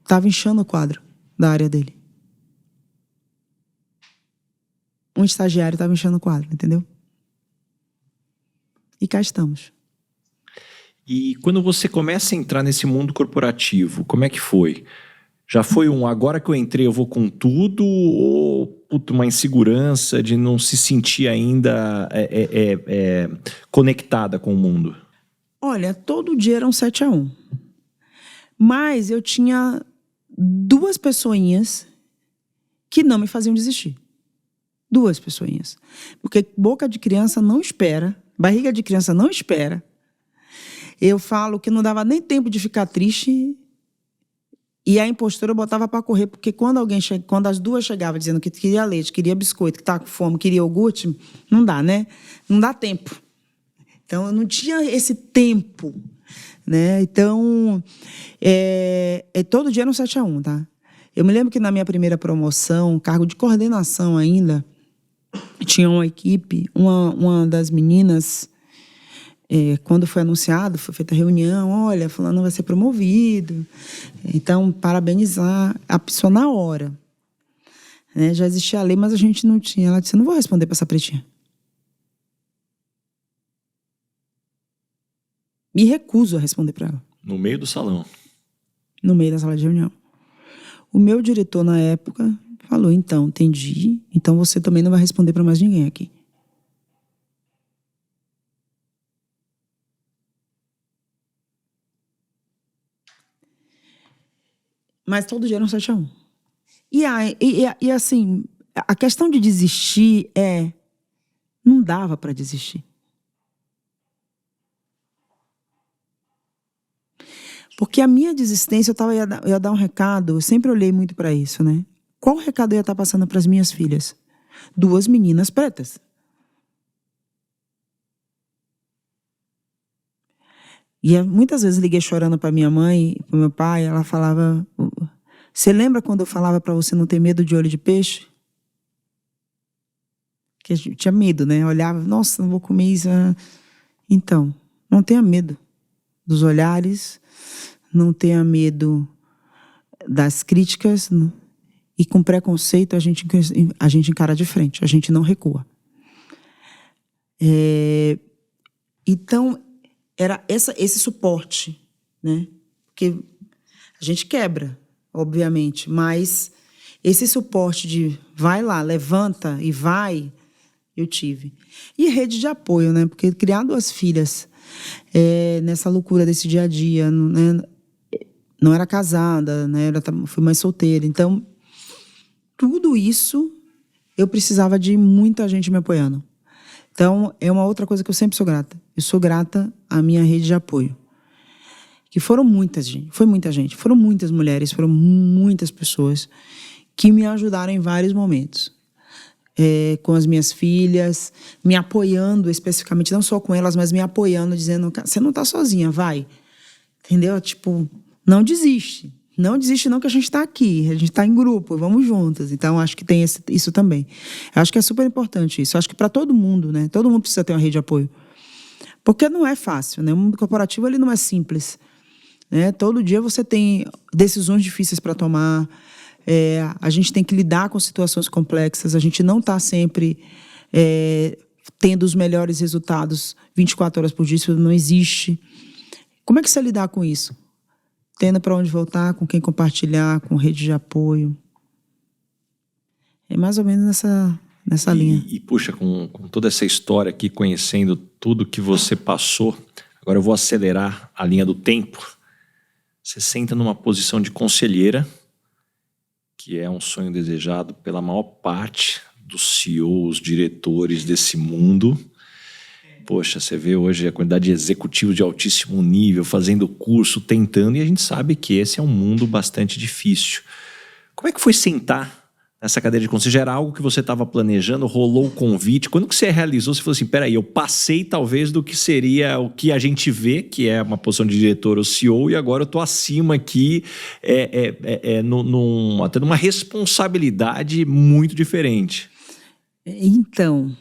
Estava inchando o quadro da área dele. um estagiário estava enchendo o quadro, entendeu? E cá estamos. E quando você começa a entrar nesse mundo corporativo, como é que foi? Já foi agora que eu entrei eu vou com tudo, ou uma insegurança de não se sentir ainda conectada com o mundo? Olha, todo dia era um 7-1. Mas eu tinha 2 pessoinhas que não me faziam desistir. 2 pessoinhas. Porque boca de criança não espera, barriga de criança não espera. Eu falo que não dava nem tempo de ficar triste. E a impostora eu botava para correr, porque quando as 2 chegavam dizendo que queria leite, queria biscoito, que estava com fome, queria iogurte, não dá, né? Não dá tempo. Então, eu não tinha esse tempo, né? Então, todo dia era um 7-1, tá? Eu me lembro que na minha primeira promoção, cargo de coordenação ainda, tinha uma equipe, uma das meninas... quando foi anunciado, foi feita a reunião, olha, fulano vai ser promovido, então parabenizar a pessoa na hora. Né? Já existia a lei, mas a gente não tinha. Ela disse, eu não vou responder para essa pretinha. Me recuso a responder para ela. No meio do salão? No meio da sala de reunião. O meu diretor, na época, falou, então, entendi, então você também não vai responder para mais ninguém aqui. Mas todo dia era um 7-1. E assim, a questão de desistir não dava para desistir. Porque a minha desistência, eu ia dar um recado, eu sempre olhei muito para isso, né? Qual recado eu ia estar passando para as minhas filhas? 2 meninas pretas. E muitas vezes liguei chorando para minha mãe, para meu pai, ela falava, você lembra quando eu falava para você não ter medo de olho de peixe? Que a gente tinha medo, né? Eu olhava, nossa, não vou comer isso. Então, não tenha medo dos olhares, não tenha medo das críticas, e com preconceito a gente encara de frente, a gente não recua. Então, era esse suporte, né? Porque a gente quebra, obviamente, mas esse suporte de vai lá, levanta e vai, eu tive. E rede de apoio, né? Porque criar 2 filhas nessa loucura desse dia a dia, né? Não era casada, né? Fui mãe solteira. Então, tudo isso eu precisava de muita gente me apoiando. Então, é uma outra coisa que eu sempre sou grata. Eu sou grata à minha rede de apoio. Que foram muita gente. Foram muitas mulheres, foram muitas pessoas que me ajudaram em vários momentos. Com as minhas filhas, me apoiando especificamente, não só com elas, mas me apoiando, dizendo, você não está sozinha, vai. Entendeu? Tipo, não desiste. Não desiste não, que a gente está aqui, a gente está em grupo, vamos juntas. Então, acho que tem isso também. Eu acho que é super importante isso. Eu acho que para todo mundo, né? Todo mundo precisa ter uma rede de apoio. Porque não é fácil, né? O mundo corporativo, ele não é simples. Né? Todo dia você tem decisões difíceis para tomar. A gente tem que lidar com situações complexas. A gente não está sempre tendo os melhores resultados 24 horas por dia. Isso não existe. Como é que você lidar com isso? Tendo para onde voltar, com quem compartilhar, com rede de apoio. É mais ou menos nessa linha. E puxa, com toda essa história aqui, conhecendo tudo que você passou, agora eu vou acelerar a linha do tempo. Você senta numa posição de conselheira, que é um sonho desejado pela maior parte dos CEOs, diretores desse mundo. Poxa, você vê hoje a quantidade de executivos de altíssimo nível fazendo curso, tentando, e a gente sabe que esse é um mundo bastante difícil. Como é que foi sentar nessa cadeira de conselho? Já era algo que você estava planejando, rolou o convite? Quando que você realizou, você falou assim, peraí, eu passei talvez do que seria o que a gente vê, que é uma posição de diretor ou CEO, e agora eu estou acima aqui, até numa responsabilidade muito diferente. Então,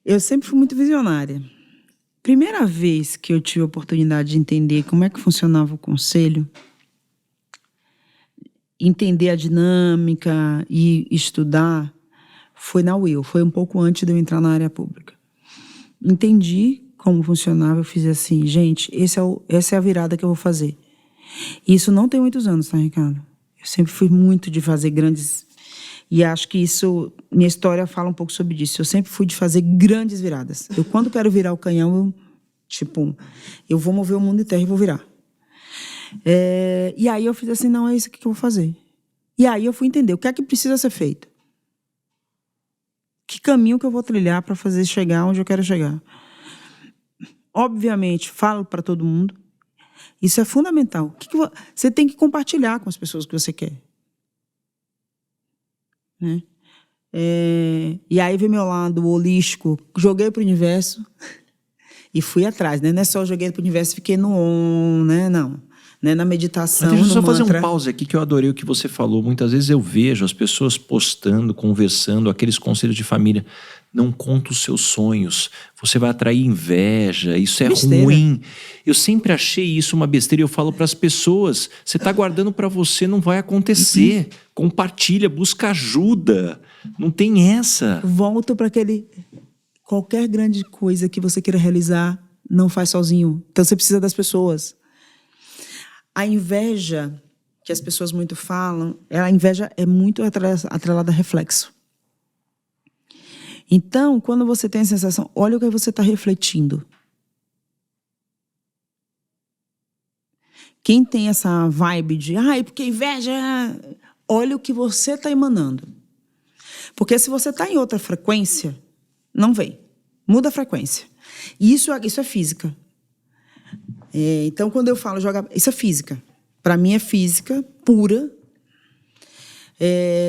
eu sempre fui muito visionária. Primeira vez que eu tive a oportunidade de entender como é que funcionava o conselho, entender a dinâmica e estudar, foi na Will, foi um pouco antes de eu entrar na área pública. Entendi como funcionava, eu fiz assim, gente, essa é a virada que eu vou fazer. E isso não tem muitos anos, tá, Ricardo? Eu sempre fui muito de fazer grandes... E acho que isso, minha história fala um pouco sobre isso. Eu sempre fui de fazer grandes viradas. Eu, quando quero virar o canhão, eu vou mover o mundo inteiro e vou virar. E aí eu fiz assim, não, é isso que eu vou fazer. E aí eu fui entender o que é que precisa ser feito. Que caminho que eu vou trilhar para fazer chegar onde eu quero chegar. Obviamente, falo para todo mundo. Isso é fundamental. Você tem que compartilhar com as pessoas que você quer. Né? E aí veio meu lado holístico, joguei para o universo e fui atrás, né? Não é só joguei para o universo e fiquei no on, né? Não. Né? Na meditação, deixa eu só mantra. fazer um pause aqui que eu adorei o que você falou. Muitas vezes eu vejo as pessoas postando, conversando, aqueles conselhos de família. Não conta os seus sonhos. Você vai atrair inveja. Isso é ruim. Eu sempre achei isso uma besteira. Eu falo para as pessoas: você está guardando para você, não vai acontecer. Compartilha, busca ajuda. Não tem essa. Volto para aquele... Qualquer grande coisa que você queira realizar, não faz sozinho. Então você precisa das pessoas. A inveja, que as pessoas muito falam, a inveja é muito atrelada a reflexo. Então, quando você tem a sensação, olha o que você está refletindo. Quem tem essa vibe de, porque inveja, olha o que você está emanando. Porque se você está em outra frequência, não vem. Muda a frequência. E isso é física. Então, quando eu falo jogar, isso é física. Para mim é física pura.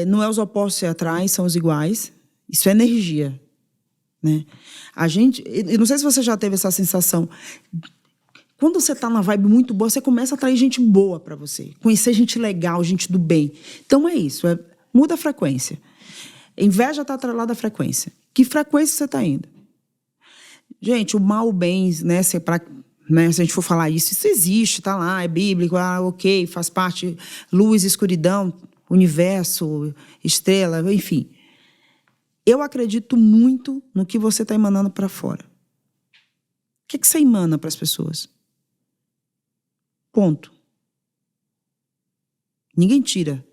Não é os opostos que atraem, são os iguais. Isso é energia, né? Eu não sei se você já teve essa sensação. Quando você está na vibe muito boa, você começa a atrair gente boa para você. Conhecer gente legal, gente do bem. Então é isso, muda a frequência. Inveja está atrelada à frequência. Que frequência você está indo? Gente, o mal, o bem, né? Se a gente for falar isso existe, está lá, é bíblico, ok, faz parte, luz, escuridão, universo, estrela, enfim. Eu acredito muito no que você está emanando para fora. O que você emana para as pessoas? Ponto. Ninguém tira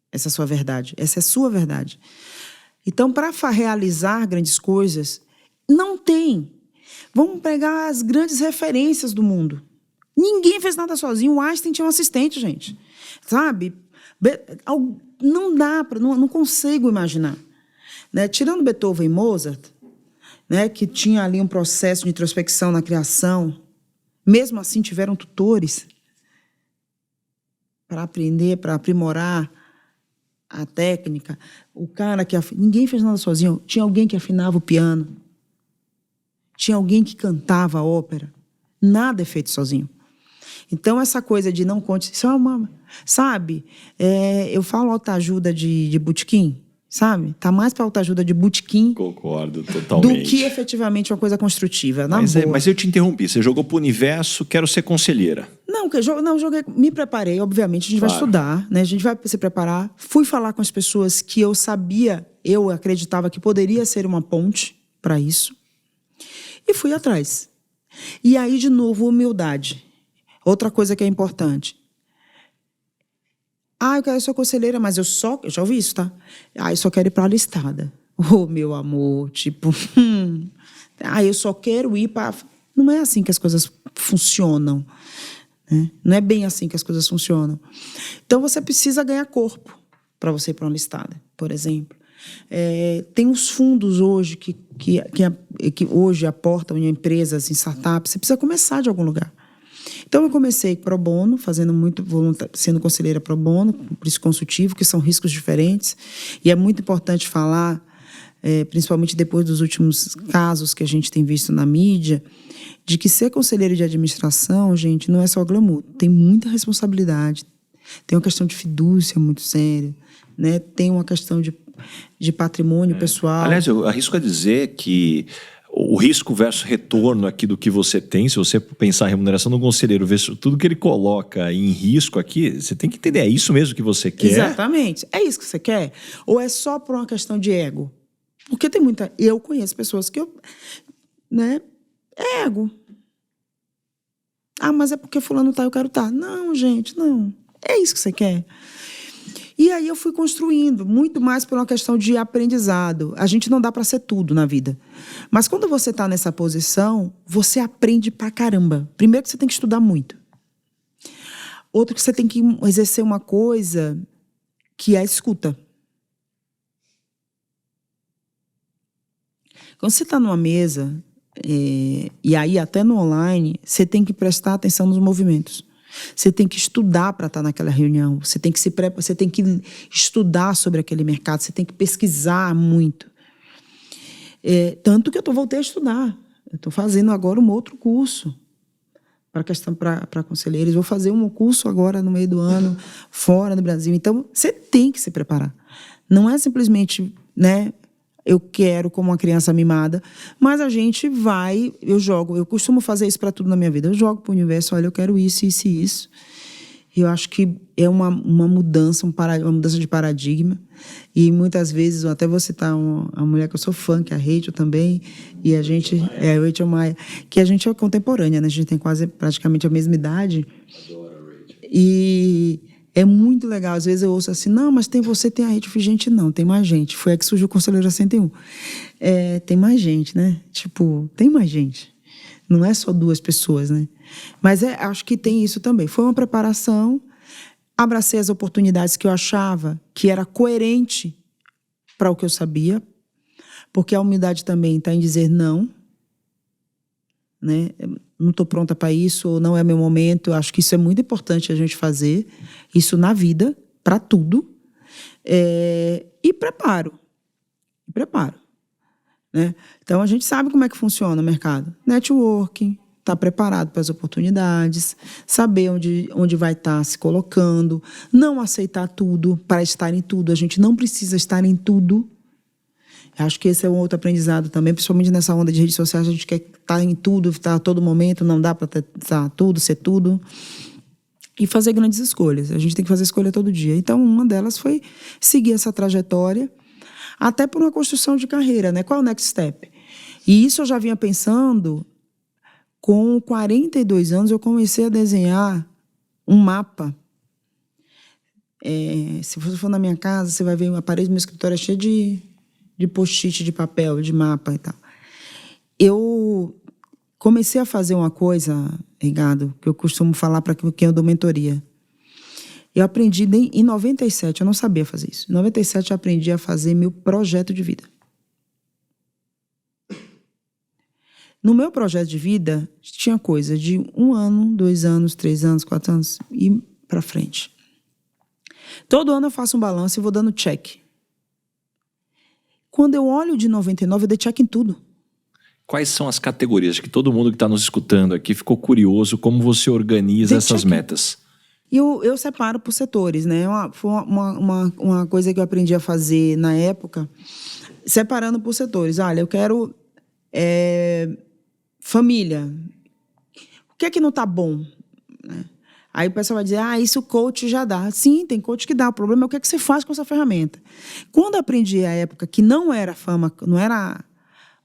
essa sua verdade. Essa é a sua verdade. Então, para realizar grandes coisas, não tem. Vamos pegar as grandes referências do mundo. Ninguém fez nada sozinho. O Einstein tinha um assistente, gente. Sabe? Não dá para, não consigo imaginar. Né? Tirando Beethoven e Mozart, né, que tinha ali um processo de introspecção na criação, mesmo assim tiveram tutores para aprender, para aprimorar a técnica. O cara que ninguém fez nada sozinho. Tinha alguém que afinava o piano, tinha alguém que cantava a ópera. Nada é feito sozinho. Então essa coisa de não conte, isso é uma, sabe? Eu falo autoajuda de botequim. Sabe? Tá mais para autoajuda de botequim. Concordo, totalmente. Do que efetivamente uma coisa construtiva. Mas eu te interrompi. Você jogou pro universo, quero ser conselheira. Não, joguei, me preparei, obviamente. A gente vai estudar, né? A gente vai se preparar. Fui falar com as pessoas que eu sabia, eu acreditava que poderia ser uma ponte para isso. E fui atrás. E aí, de novo, humildade. Outra coisa que é importante. Eu quero ser conselheira, mas eu já ouvi isso, tá? Eu só quero ir para a listada. Meu amor, tipo... eu só quero ir para... Não é assim que as coisas funcionam. Né? Não é bem assim que as coisas funcionam. Então, você precisa ganhar corpo para você ir para uma listada, por exemplo. Tem uns fundos hoje que hoje aportam em empresas, em startups. Você precisa começar de algum lugar. Então, eu comecei pro bono, sendo conselheira pro bono, por isso consultivo, que são riscos diferentes. E é muito importante falar, principalmente depois dos últimos casos que a gente tem visto na mídia, de que ser conselheiro de administração, gente, não é só glamour. Tem muita responsabilidade. Tem uma questão de fidúcia muito séria, né? Tem uma questão de patrimônio pessoal. Aliás, eu arrisco a dizer que o risco versus retorno aqui do que você tem, se você pensar a remuneração do conselheiro, ver tudo que ele coloca em risco aqui, você tem que entender, é isso mesmo que você quer? Exatamente. É isso que você quer? Ou é só por uma questão de ego? Porque tem muita... Eu conheço pessoas que né? É ego. Ah, mas é porque fulano tá, eu quero estar. Não, gente, não. É isso que você quer. E aí eu fui construindo, muito mais por uma questão de aprendizado. A gente não dá para ser tudo na vida. Mas quando você está nessa posição, você aprende pra caramba. Primeiro que você tem que estudar muito. Outro que você tem que exercer uma coisa que é a escuta. Quando você está numa mesa, e aí até no online, você tem que prestar atenção nos movimentos. Você tem que estudar para estar naquela reunião. Você tem que você tem que estudar sobre aquele mercado. Você tem que pesquisar muito. Tanto que eu voltei a estudar. Eu estou fazendo agora um outro curso para conselheiros. Vou fazer um curso agora no meio do ano, fora do Brasil. Então, você tem que se preparar. Não é simplesmente, né? Eu quero como uma criança mimada, mas a gente vai, eu costumo fazer isso para tudo na minha vida. Eu jogo para o universo, olha, eu quero isso, isso e isso. Eu acho que é uma mudança, uma mudança de paradigma. E muitas vezes, até vou citar uma mulher que eu sou fã, que é a Rachel também, e a gente, a Rachel Maia, que a gente é contemporânea, né? A gente tem quase praticamente a mesma idade. Adoro a Rachel. E é muito legal. Às vezes eu ouço assim, não, mas tem você, tem a Rachel. Eu falei, gente, não, tem mais gente. Foi aí que surgiu o Conselheiro 101. Tem mais gente, né? Tipo, tem mais gente. Não é só 2 pessoas, né? Mas acho que tem isso também. Foi uma preparação, abracei as oportunidades que eu achava que era coerente para o que eu sabia, porque a humildade também está em dizer não, né? Não estou pronta para isso, ou não é meu momento. Eu acho que isso é muito importante a gente fazer, isso na vida, para tudo. E preparo. Né? Então, a gente sabe como é que funciona o mercado. Networking, estar preparado para as oportunidades, saber onde vai estar se colocando, não aceitar tudo para estar em tudo. A gente não precisa estar em tudo. Acho que esse é um outro aprendizado também, principalmente nessa onda de redes sociais. A gente quer estar em tudo, estar a todo momento, não dá para estar tudo, ser tudo. E fazer grandes escolhas. A gente tem que fazer escolha todo dia. Então, uma delas foi seguir essa trajetória, até por uma construção de carreira, né? Qual é o next step? E isso eu já vinha pensando. Com 42 anos, eu comecei a desenhar um mapa. Se você for na minha casa, você vai ver a parede do meu escritório cheia de post-it, de papel, de mapa e tal. Eu comecei a fazer uma coisa, Ricardo, que eu costumo falar para quem eu dou mentoria. Eu aprendi em 97, eu não sabia fazer isso. Em 97, eu aprendi a fazer meu projeto de vida. No meu projeto de vida, tinha coisa de 1 ano, 2 anos, 3 anos, 4 anos e para frente. Todo ano eu faço um balanço e vou dando check. Quando eu olho de 99, eu dei check em tudo. Quais são as categorias? Que todo mundo que está nos escutando aqui ficou curioso como você organiza essas metas. E eu separo por setores, né? Foi uma coisa que eu aprendi a fazer na época, separando por setores. Olha, eu quero família. O que é que não está bom? Aí o pessoal vai dizer, isso o coach já dá. Sim, tem coach que dá. O problema é o que é que você faz com essa ferramenta. Quando eu aprendi à época que não era fama, não era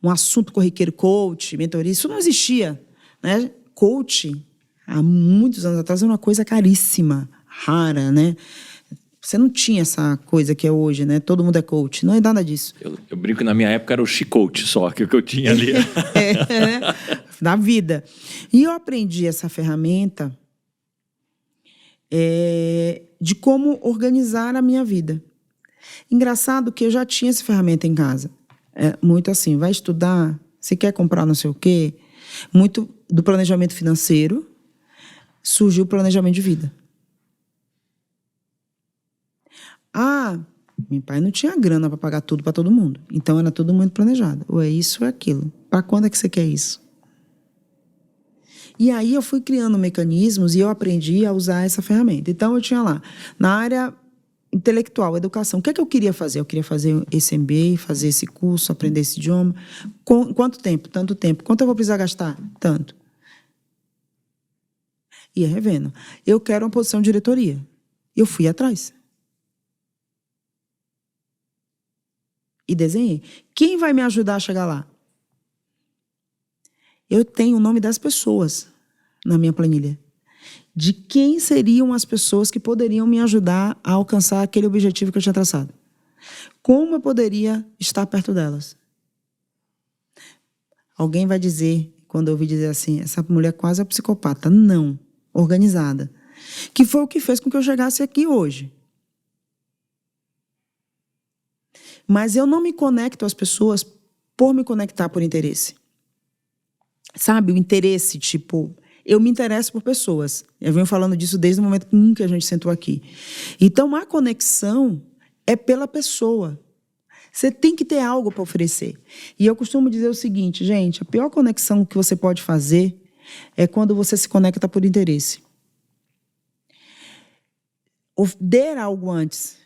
um assunto corriqueiro, coach, mentoria, isso não existia, né? Coach, há muitos anos atrás, era uma coisa caríssima, rara, né? Você não tinha essa coisa que é hoje, né? Todo mundo é coach. Não é nada disso. Eu brinco que na minha época era o Chicoach só, que eu tinha ali. Da vida. E eu aprendi essa ferramenta de como organizar a minha vida. Engraçado que eu já tinha essa ferramenta em casa. Muito assim, vai estudar, você quer comprar não sei o quê. Muito do planejamento financeiro, surgiu o planejamento de vida. Meu pai não tinha grana para pagar tudo para todo mundo. Então era tudo muito planejado. Ou é isso ou é aquilo. Para quando é que você quer isso? E aí eu fui criando mecanismos e eu aprendi a usar essa ferramenta. Então eu tinha lá, na área intelectual, educação, o que é que eu queria fazer? Eu queria fazer esse MBA, fazer esse curso, aprender esse idioma. Quanto tempo? Tanto tempo. Quanto eu vou precisar gastar? Tanto. Ia revendo. Eu quero uma posição de diretoria. Eu fui atrás. e desenhei. Quem vai me ajudar a chegar lá? Eu tenho o nome das pessoas na minha planilha. De quem seriam as pessoas que poderiam me ajudar a alcançar aquele objetivo que eu tinha traçado. Como eu poderia estar perto delas? Alguém vai dizer, quando eu ouvi dizer assim, essa mulher quase é psicopata. Não, organizada. Que foi o que fez com que eu chegasse aqui hoje. Mas eu não me conecto às pessoas por me conectar por interesse. Sabe, o interesse, tipo, eu me interesso por pessoas. Eu venho falando disso desde o momento que a gente sentou aqui. Então, a conexão é pela pessoa. Você tem que ter algo para oferecer. E eu costumo dizer o seguinte, gente, a pior conexão que você pode fazer é quando você se conecta por interesse. Dê algo antes.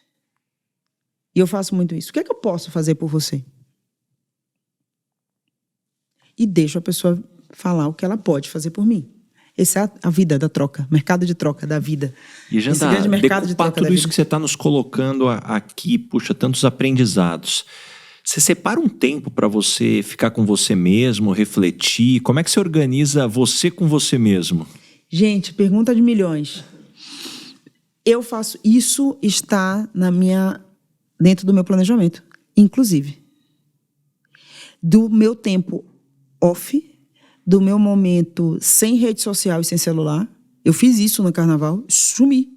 E eu faço muito isso. O que é que eu posso fazer por você? E deixo a pessoa falar o que ela pode fazer por mim. Essa é a vida da troca, mercado de troca da vida. E, Janda, esse grande mercado de troca tudo da isso vida. que você está nos colocando aqui, puxa, tantos aprendizados. Você separa um tempo para você ficar com você mesmo, refletir? Como é que você organiza você com você mesmo? Gente, pergunta de milhões. Eu faço... Isso está dentro do meu planejamento, inclusive. Do meu tempo off, do meu momento sem rede social e sem celular. Eu fiz isso no carnaval, sumi.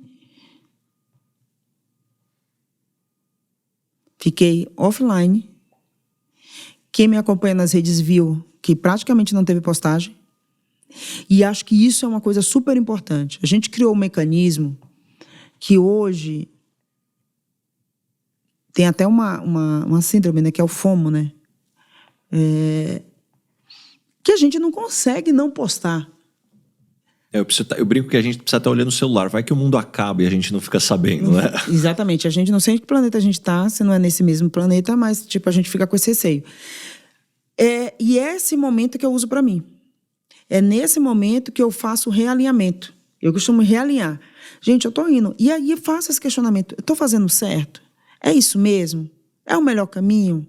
Fiquei offline. Quem me acompanha nas redes viu que praticamente não teve postagem. E acho que isso é uma coisa super importante. A gente criou um mecanismo que hoje tem até uma síndrome, né, que é o FOMO, né? Que a gente não consegue não postar. Eu brinco que a gente precisa estar olhando o celular. Vai que o mundo acaba e a gente não fica sabendo, né? Exatamente. A gente não sei em que planeta a gente está, se não é nesse mesmo planeta, mas tipo, a gente fica com esse receio. E é esse momento que eu uso para mim. É nesse momento que eu faço o realinhamento. Eu costumo realinhar. Gente, eu estou indo. E aí eu faço esse questionamento. Eu estou fazendo certo? É isso mesmo? É o melhor caminho?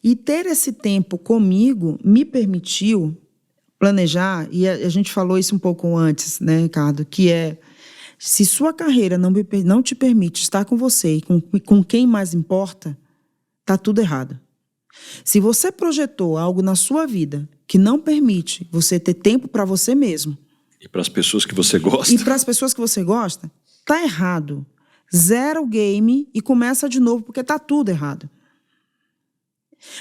E ter esse tempo comigo me permitiu planejar, e a gente falou isso um pouco antes, né, Ricardo, que se sua carreira não te permite estar com você e com quem mais importa, está tudo errado. Se você projetou algo na sua vida que não permite você ter tempo para você mesmo... E para as pessoas que você gosta. E para as pessoas que você gosta, está errado. Zera o game e começa de novo, porque está tudo errado.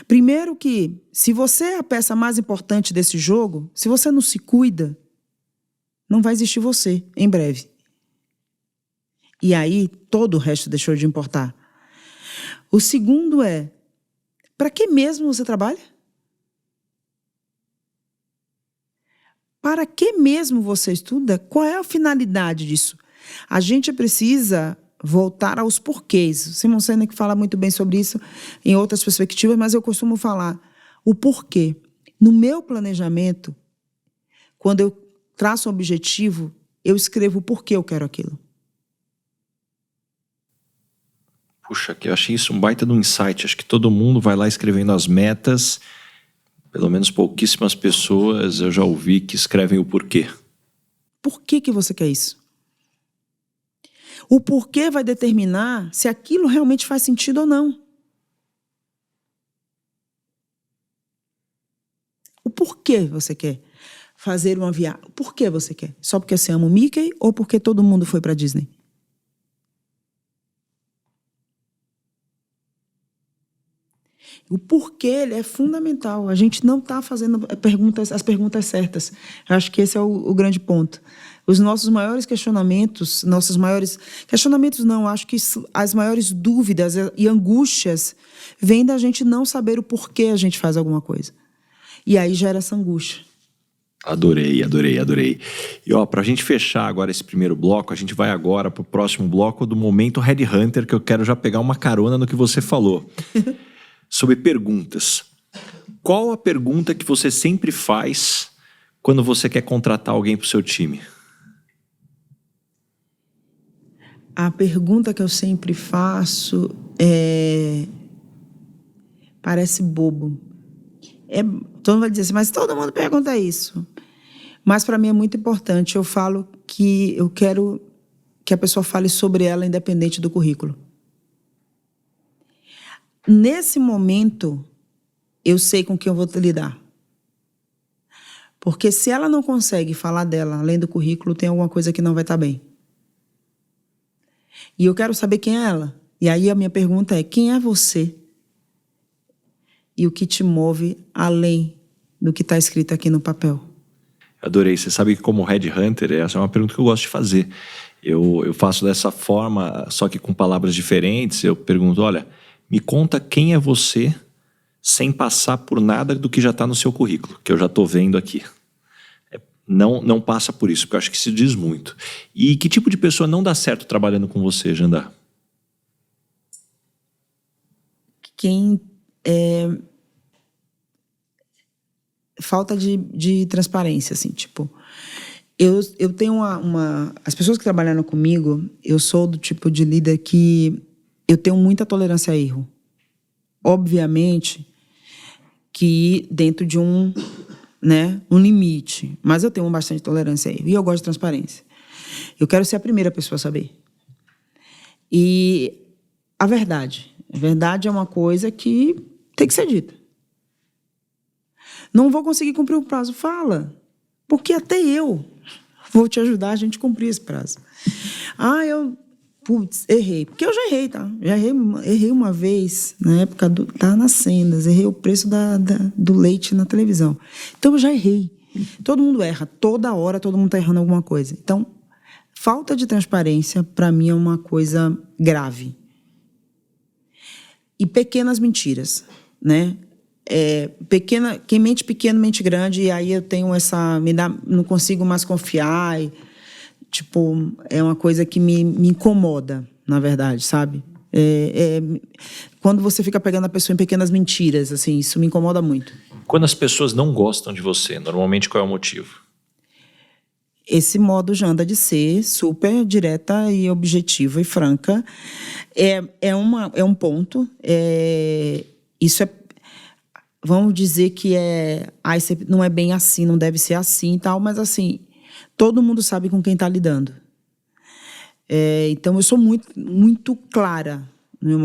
Primeiro que, se você é a peça mais importante desse jogo, se você não se cuida, não vai existir você em breve. E aí, todo o resto deixou de importar. O segundo é, para que mesmo você trabalha? Para que mesmo você estuda? Qual é a finalidade disso? A gente precisa voltar aos porquês. Simon Sinek fala muito bem sobre isso em outras perspectivas, mas eu costumo falar o porquê. No meu planejamento, quando eu traço um objetivo, eu escrevo o porquê eu quero aquilo. Puxa, que eu achei isso um baita de um insight. Acho que todo mundo vai lá escrevendo as metas. Pelo menos pouquíssimas pessoas eu já ouvi que escrevem o porquê. Por que você quer isso? O porquê vai determinar se aquilo realmente faz sentido ou não. O porquê você quer fazer uma viagem? Por que você quer? Só porque você ama o Mickey ou porque todo mundo foi para Disney? O porquê ele é fundamental. A gente não está fazendo as perguntas certas. Eu acho que esse é o grande ponto. Os nossos maiores questionamentos, acho que as maiores dúvidas e angústias vêm da gente não saber o porquê a gente faz alguma coisa. E aí gera essa angústia. Adorei. E pra gente fechar agora esse primeiro bloco, a gente vai agora pro próximo bloco do Momento Headhunter, que eu quero já pegar uma carona no que você falou. Sobre perguntas. Qual a pergunta que você sempre faz quando você quer contratar alguém pro seu time? A pergunta que eu sempre faço é: parece bobo. Todo mundo vai dizer assim, mas todo mundo pergunta isso. Mas para mim é muito importante. Eu falo que eu quero que a pessoa fale sobre ela independente do currículo. Nesse momento, eu sei com quem eu vou lidar. Porque se ela não consegue falar dela, além do currículo, tem alguma coisa que não vai estar bem. E eu quero saber quem é ela. E aí a minha pergunta é, quem é você? E o que te move além do que está escrito aqui no papel? Adorei. Você sabe que como headhunter, essa é uma pergunta que eu gosto de fazer. Eu faço dessa forma, só que com palavras diferentes. Eu pergunto, olha, me conta quem é você sem passar por nada do que já está no seu currículo, que eu já estou vendo aqui. Não passa por isso, porque eu acho que isso diz muito. E que tipo de pessoa não dá certo trabalhando com você, Jandar? Falta de transparência, assim, tipo... Eu tenho as pessoas que trabalharam comigo, eu sou do tipo de líder que eu tenho muita tolerância a erro. Obviamente que dentro de um limite, mas eu tenho bastante tolerância a erro. E eu gosto de transparência. Eu quero ser a primeira pessoa a saber. E a verdade é uma coisa que tem que ser dita. Não vou conseguir cumprir o prazo, fala. Porque até eu vou te ajudar a gente cumprir esse prazo. Errei. Porque eu já errei, tá? Errei uma vez, na época tá nas sendas, errei o preço do leite na televisão. Então eu já errei. Todo mundo erra, toda hora todo mundo tá errando alguma coisa. Então, falta de transparência, para mim, é uma coisa grave. E pequenas mentiras, né? Quem mente pequeno, mente grande, e aí eu tenho não consigo mais confiar, é uma coisa que me incomoda, na verdade, sabe? Quando você fica pegando a pessoa em pequenas mentiras, assim, isso me incomoda muito. Quando as pessoas não gostam de você, normalmente qual é o motivo? Esse modo Janda de ser super direta e objetiva e franca é um ponto. Isso vamos dizer que não é bem assim, não deve ser assim e tal, mas assim, todo mundo sabe com quem está lidando. Então, eu sou muito, muito clara no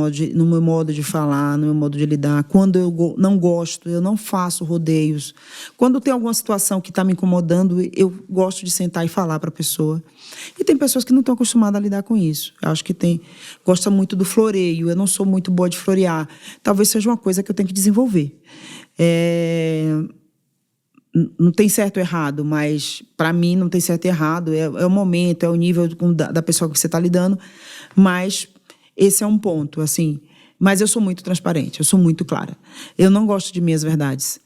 meu modo de falar, no meu modo de lidar. Quando eu não gosto, eu não faço rodeios. Quando tem alguma situação que está me incomodando, eu gosto de sentar e falar para a pessoa. E tem pessoas que não estão acostumadas a lidar com isso. Eu acho que gosta muito do floreio. Eu não sou muito boa de florear. Talvez seja uma coisa que eu tenho que desenvolver. Não tem certo ou errado, mas para mim não tem certo e errado. É o momento, é o nível da pessoa que você está lidando. Mas esse é um ponto, assim. Mas eu sou muito transparente, eu sou muito clara. Eu não gosto de meias verdades.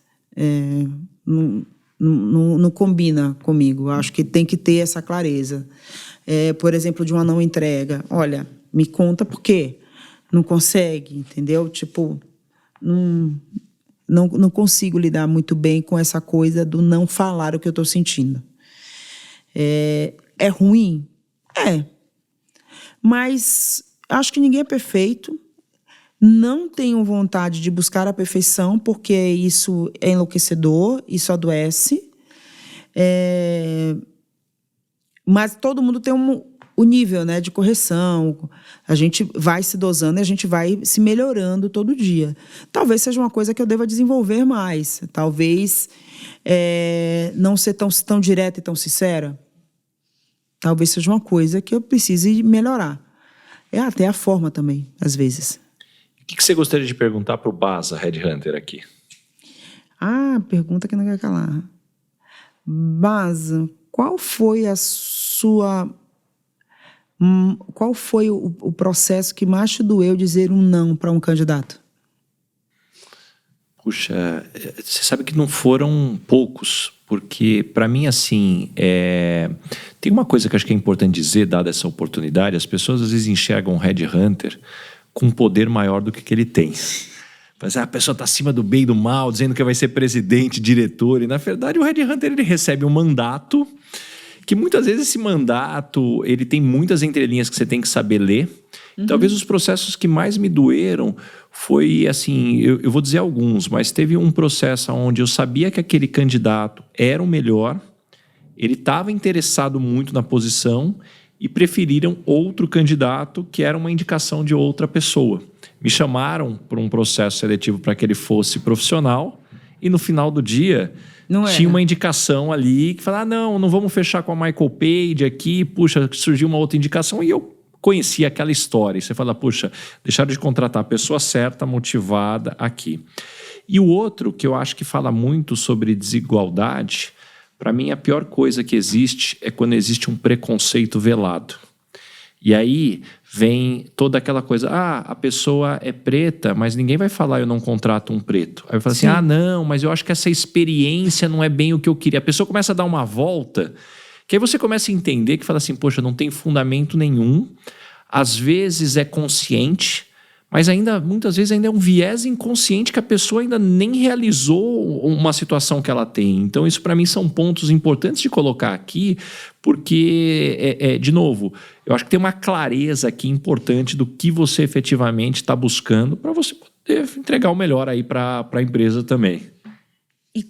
Não combina comigo. Eu acho que tem que ter essa clareza. Por exemplo, de uma não entrega. Olha, me conta por quê. Não consegue, entendeu? Não consigo lidar muito bem com essa coisa do não falar o que eu estou sentindo. É ruim? Mas acho que ninguém é perfeito. Não tenho vontade de buscar a perfeição, porque isso é enlouquecedor, isso adoece. Mas todo mundo tem o nível, né, de correção. A gente vai se dosando e a gente vai se melhorando todo dia. Talvez seja uma coisa que eu deva desenvolver mais. Talvez não ser tão direta e tão sincera. Talvez seja uma coisa que eu precise melhorar. Até a forma também, às vezes. O que você gostaria de perguntar para o Baza, headhunter, aqui? Pergunta que não quer calar. Baza, qual foi o processo que mais te doeu dizer um não para um candidato? Puxa, você sabe que não foram poucos, porque para mim, assim, tem uma coisa que acho que é importante dizer, dada essa oportunidade, as pessoas às vezes enxergam um headhunter com um poder maior do que ele tem. Mas a pessoa está acima do bem e do mal, dizendo que vai ser presidente, diretor, e na verdade o headhunter ele recebe um mandato, que muitas vezes esse mandato ele tem muitas entrelinhas que você tem que saber ler, Talvez os processos que mais me doeram foi, assim, eu vou dizer alguns, mas teve um processo onde eu sabia que aquele candidato era o melhor, ele estava interessado muito na posição e preferiram outro candidato que era uma indicação de outra pessoa. Me chamaram para um processo seletivo para que ele fosse profissional e no final do dia tinha uma indicação ali que falava, não vamos fechar com a Michael Page aqui, puxa, surgiu uma outra indicação e eu conhecia aquela história. E você fala, puxa, deixaram de contratar a pessoa certa, motivada aqui. E o outro, que eu acho que fala muito sobre desigualdade, para mim a pior coisa que existe é quando existe um preconceito velado. E aí vem toda aquela coisa, a pessoa é preta, mas ninguém vai falar eu não contrato um preto. Aí eu falo assim, não, mas eu acho que essa experiência não é bem o que eu queria. A pessoa começa a dar uma volta, que aí você começa a entender que fala assim, poxa, não tem fundamento nenhum, às vezes é consciente, mas muitas vezes ainda é um viés inconsciente que a pessoa ainda nem realizou uma situação que ela tem. Então isso para mim são pontos importantes de colocar aqui, porque, de novo, eu acho que tem uma clareza aqui importante do que você efetivamente está buscando para você poder entregar o melhor aí para a empresa também. E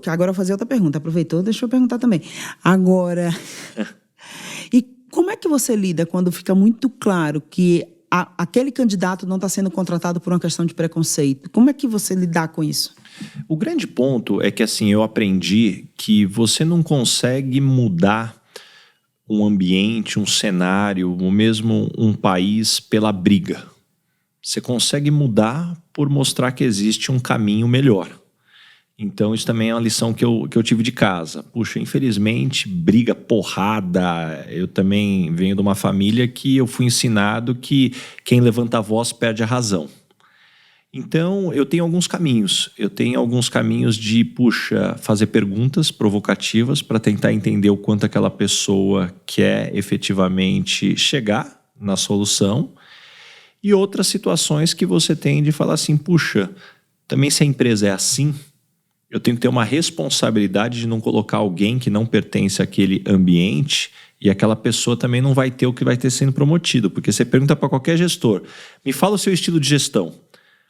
agora eu vou fazer outra pergunta, aproveitou, deixa eu perguntar também. Agora, e como é que você lida quando fica muito claro que aquele candidato não está sendo contratado por uma questão de preconceito? Como é que você lidar com isso? O grande ponto é que, assim, eu aprendi que você não consegue mudar um ambiente, um cenário, ou mesmo um país pela briga. Você consegue mudar por mostrar que existe um caminho melhor. Então, isso também é uma lição que eu tive de casa. Puxa, infelizmente, briga, porrada. Eu também venho de uma família que eu fui ensinado que quem levanta a voz perde a razão. Então, eu tenho alguns caminhos. Eu tenho alguns caminhos de, fazer perguntas provocativas para tentar entender o quanto aquela pessoa quer efetivamente chegar na solução. E outras situações que você tem de falar assim, também se a empresa é assim, eu tenho que ter uma responsabilidade de não colocar alguém que não pertence àquele ambiente e aquela pessoa também não vai ter o que vai ter sendo promovido. Porque você pergunta para qualquer gestor, me fala o seu estilo de gestão.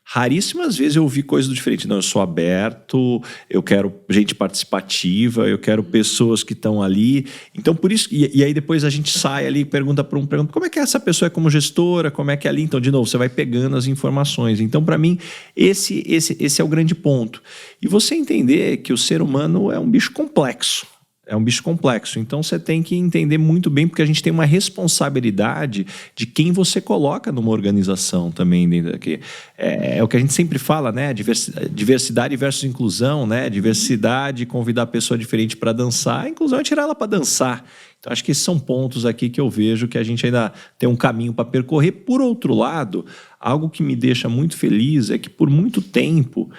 Raríssimas vezes eu ouvi coisas diferentes. Não, eu sou aberto, eu quero gente participativa, eu quero pessoas que estão ali. Então, por isso... E aí depois a gente sai ali e pergunta como é que essa pessoa é como gestora, como é que é ali. Então, de novo, você vai pegando as informações. Então, para mim, esse é o grande ponto. E você entender que o ser humano é um bicho complexo. É um bicho complexo, então você tem que entender muito bem, porque a gente tem uma responsabilidade de quem você coloca numa organização também dentro daqui. É o que a gente sempre fala, né? Diversidade versus inclusão, né? Diversidade, convidar a pessoa diferente para dançar, a inclusão é tirar ela para dançar. Então acho que esses são pontos aqui que eu vejo que a gente ainda tem um caminho para percorrer. Por outro lado, algo que me deixa muito feliz é que por muito tempo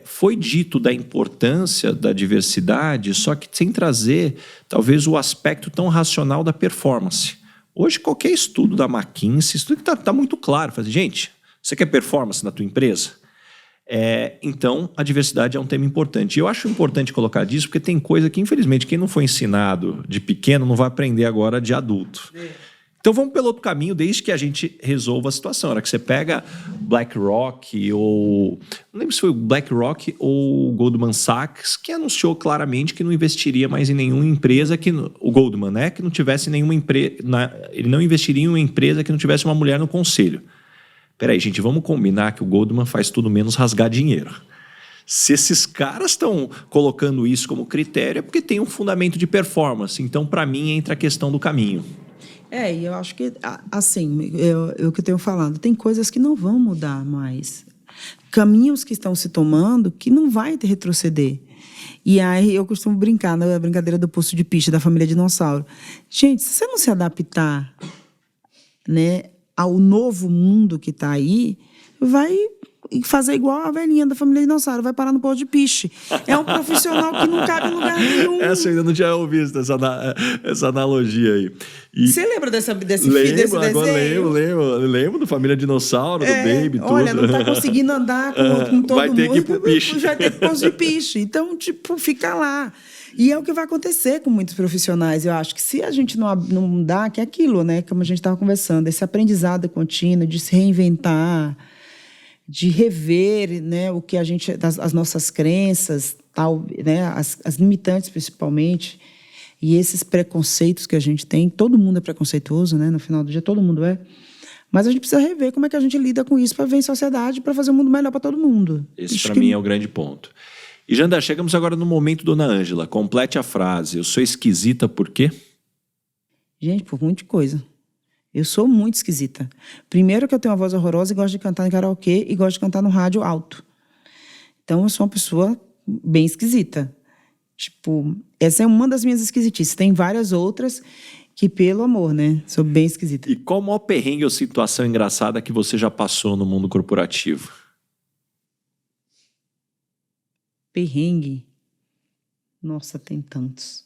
foi dito da importância da diversidade, só que sem trazer, talvez, o aspecto tão racional da performance. Hoje, qualquer estudo da McKinsey, isso está muito claro. Fala, gente, você quer performance na tua empresa? Então, a diversidade é um tema importante. E eu acho importante colocar disso, porque tem coisa que, infelizmente, quem não foi ensinado de pequeno não vai aprender agora de adulto. Então vamos pelo outro caminho, desde que a gente resolva a situação. Na hora que você pega BlackRock ou... Não lembro se foi o BlackRock ou o Goldman Sachs, que anunciou claramente que não investiria mais em nenhuma empresa, o Goldman, né? Que não tivesse nenhuma empresa... Ele não investiria em uma empresa que não tivesse uma mulher no conselho. Peraí, gente, vamos combinar que o Goldman faz tudo menos rasgar dinheiro. Se esses caras estão colocando isso como critério, é porque tem um fundamento de performance. Então, para mim, entra a questão do caminho. E eu acho que, assim, eu que eu tenho falado, tem coisas que não vão mudar mais. Caminhos que estão se tomando que não vai retroceder. E aí eu costumo brincar na brincadeira do poço de piche da família dinossauro. Gente, se você não se adaptar, né, ao novo mundo que está aí, vai fazer igual a velhinha da família dinossauro, vai parar no poço de piche. É um profissional que não cabe em lugar nenhum. Essa eu ainda não tinha ouvido, essa analogia aí. Você lembra desse desenho? Lembro do Família Dinossauro, do Baby, tudo. Olha, não tá conseguindo andar com todo mundo. Vai ter que ir pro piche. Vai ter que ir pro poço de piche. Então, fica lá. E é o que vai acontecer com muitos profissionais. Eu acho que se a gente não mudar, que é aquilo, né? Como a gente estava conversando, esse aprendizado contínuo de se reinventar, de rever, né, o que a gente, as nossas crenças, tal, né, as limitantes principalmente, e esses preconceitos que a gente tem. Todo mundo é preconceituoso, né? No final do dia, todo mundo é. Mas a gente precisa rever como é que a gente lida com isso para viver em sociedade, para fazer um mundo melhor para todo mundo. Esse, para mim, é o grande ponto. E, Janda, chegamos agora no momento, dona Ângela. Complete a frase. Eu sou esquisita por quê? Gente, por muita coisa. Eu sou muito esquisita. Primeiro que eu tenho uma voz horrorosa e gosto de cantar em karaokê e gosto de cantar no rádio alto. Então, eu sou uma pessoa bem esquisita. Tipo, essa é uma das minhas esquisitices. Tem várias outras que, pelo amor, né? Sou bem esquisita. E qual o maior perrengue ou situação engraçada que você já passou no mundo corporativo? Perrengue? Nossa, tem tantos.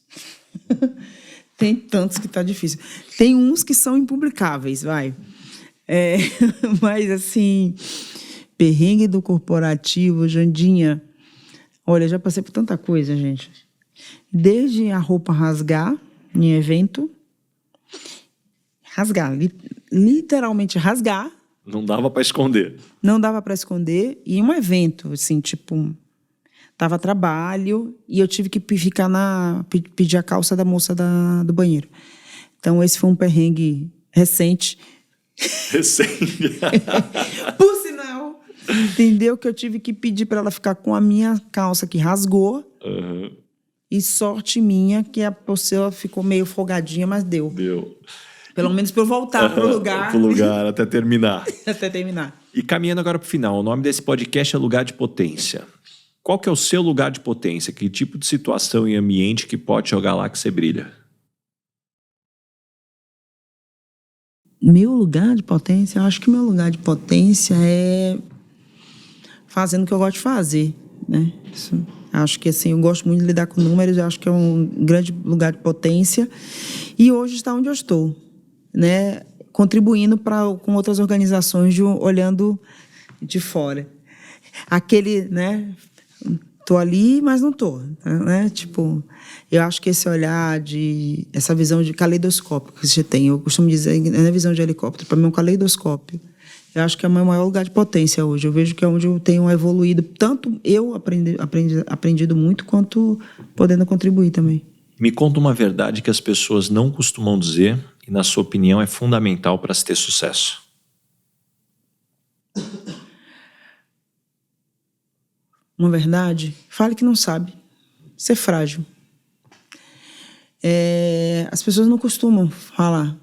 Tem tantos que tá difícil. Tem uns que são impublicáveis, vai. Mas, assim, perrengue do corporativo, Jandinha. Olha, já passei por tanta coisa, gente. Desde a roupa rasgar em evento. Rasgar, literalmente rasgar. Não dava para esconder. Não dava para esconder. E um evento, assim, tipo... Tava a trabalho e eu tive que ficar pedir a calça da moça do banheiro. Então, esse foi um perrengue recente. Recente. Por sinal, entendeu? Que eu tive que pedir para ela ficar com a minha calça que rasgou. Uhum. E sorte minha que a pessoa ficou meio folgadinha, mas deu. Deu. Pelo menos para eu voltar pro lugar. Pro lugar, até terminar. Até terminar. E caminhando agora pro final, o nome desse podcast é Lugar de Potência. Qual que é o seu lugar de potência? Que tipo de situação e ambiente que pode jogar lá que você brilha? Meu lugar de potência? Eu acho que meu lugar de potência é fazendo o que eu gosto de fazer, né? Acho que, assim, eu gosto muito de lidar com números, eu acho que é um grande lugar de potência. E hoje está onde eu estou, né? Contribuindo com outras organizações, olhando de fora. Aquele, né? Tô ali, mas não tô, né? Tipo, eu acho que esse olhar essa visão de caleidoscópio que você tem, eu costumo dizer, não é visão de helicóptero, para mim é um caleidoscópio. Eu acho que é o meu maior lugar de potência hoje. Eu vejo que é onde eu tenho evoluído, tanto eu aprendido muito, quanto podendo contribuir também. Me conta uma verdade que as pessoas não costumam dizer e, na sua opinião, é fundamental para se ter sucesso. Uma verdade? Fale que não sabe. Ser frágil. As pessoas não costumam falar.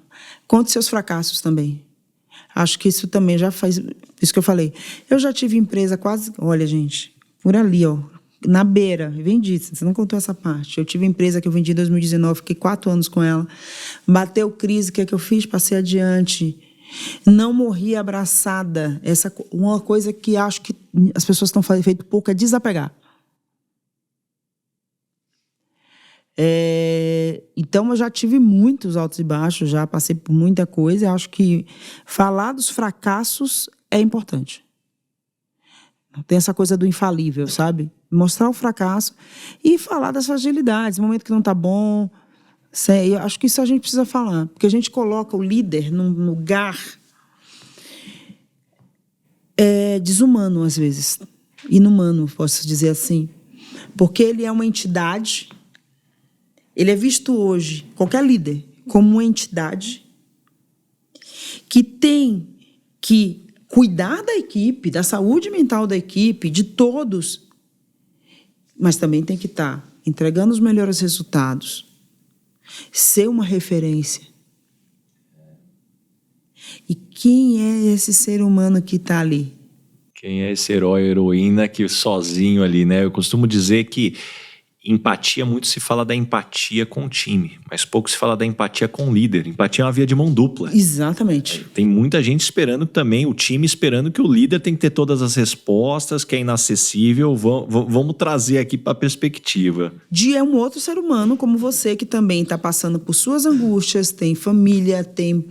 Conte seus fracassos também. Acho que isso também já faz... Isso que eu falei. Eu já tive empresa quase... Olha, gente, por ali, ó, na beira. Vendi, você não contou essa parte. Eu tive empresa que eu vendi em 2019, fiquei 4 anos com ela. Bateu crise, o que é que eu fiz? Passei adiante. Não morri abraçada. Uma coisa que acho que as pessoas estão feito pouco é desapegar. Então, eu já tive muitos altos e baixos, já passei por muita coisa. Eu acho que falar dos fracassos é importante. Tem essa coisa do infalível, sabe? Mostrar o fracasso e falar das fragilidades, no momento que não está bom. Eu acho que isso a gente precisa falar, porque a gente coloca o líder num lugar desumano, às vezes, inumano, posso dizer assim, porque ele é uma entidade, ele é visto hoje, qualquer líder, como uma entidade que tem que cuidar da equipe, da saúde mental da equipe, de todos, mas também tem que estar entregando os melhores resultados, ser uma referência. E quem é esse ser humano que está ali? Quem é esse herói ou heroína que sozinho ali, né? Eu costumo dizer que empatia, muito se fala da empatia com o time, mas pouco se fala da empatia com o líder. Empatia é uma via de mão dupla. Exatamente. Tem muita gente esperando também, o time esperando que o líder tem que ter todas as respostas, que é inacessível. Vamos trazer aqui para a perspectiva. É um outro ser humano como você, que também está passando por suas angústias, tem família, tem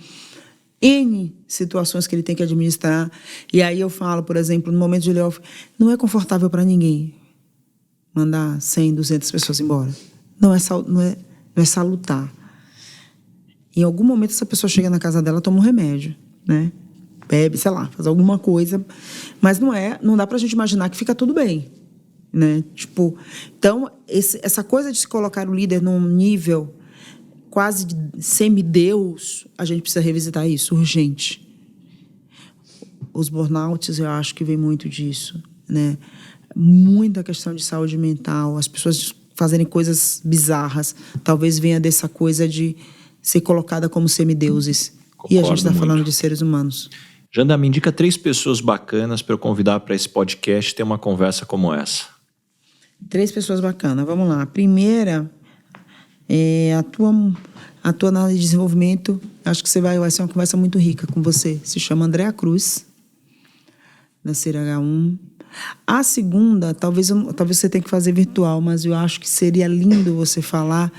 N situações que ele tem que administrar. E aí eu falo, por exemplo, no momento de layoff, não é confortável para ninguém mandar 100, 200 pessoas embora. não é salutar. Em algum momento, essa pessoa chega na casa dela, toma um remédio, né? Bebe, sei lá, faz alguma coisa. Mas não dá pra gente imaginar que fica tudo bem, né? Tipo, então, essa coisa de se colocar o líder num nível quase de semideus, a gente precisa revisitar isso, urgente. Os burnouts, eu acho que vem muito disso, né? Muita questão de saúde mental, as pessoas fazerem coisas bizarras, talvez venha dessa coisa de ser colocada como semideuses. Concordo e a gente está muito. falando de seres humanos. Janda, me indica 3 pessoas bacanas para eu convidar para esse podcast ter uma conversa como essa. 3 pessoas bacanas, vamos lá. A primeira é a tua análise de desenvolvimento. Acho que vai ser uma conversa muito rica com você. Se chama Andréa Cruz, da CRH1. A segunda, talvez você tenha que fazer virtual, mas eu acho que seria lindo você falar.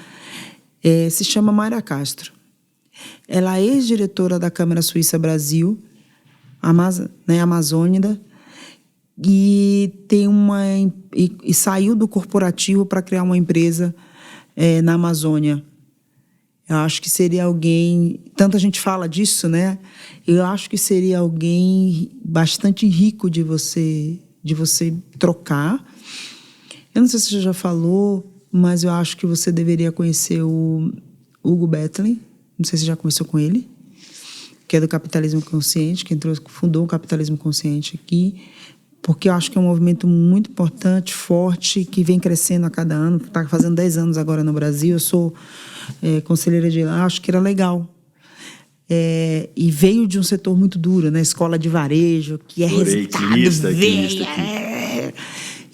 Se chama Mayra Castro. Ela é ex-diretora da Câmara Suíça Brasil, Amazônida, e saiu do corporativo para criar uma empresa na Amazônia. Eu acho que seria alguém... Tanta gente fala disso, né? Eu acho que seria alguém bastante rico de você trocar. Eu não sei se você já falou, mas eu acho que você deveria conhecer o Hugo Betlin. Não sei se você já conversou com ele, que é do Capitalismo Consciente, que fundou o Capitalismo Consciente aqui, porque eu acho que é um movimento muito importante, forte, que vem crescendo a cada ano. Está fazendo 10 anos agora no Brasil. Eu sou conselheira de lá, acho que era legal. E veio de um setor muito duro, né? Escola de varejo, que é resultado, que lista aqui.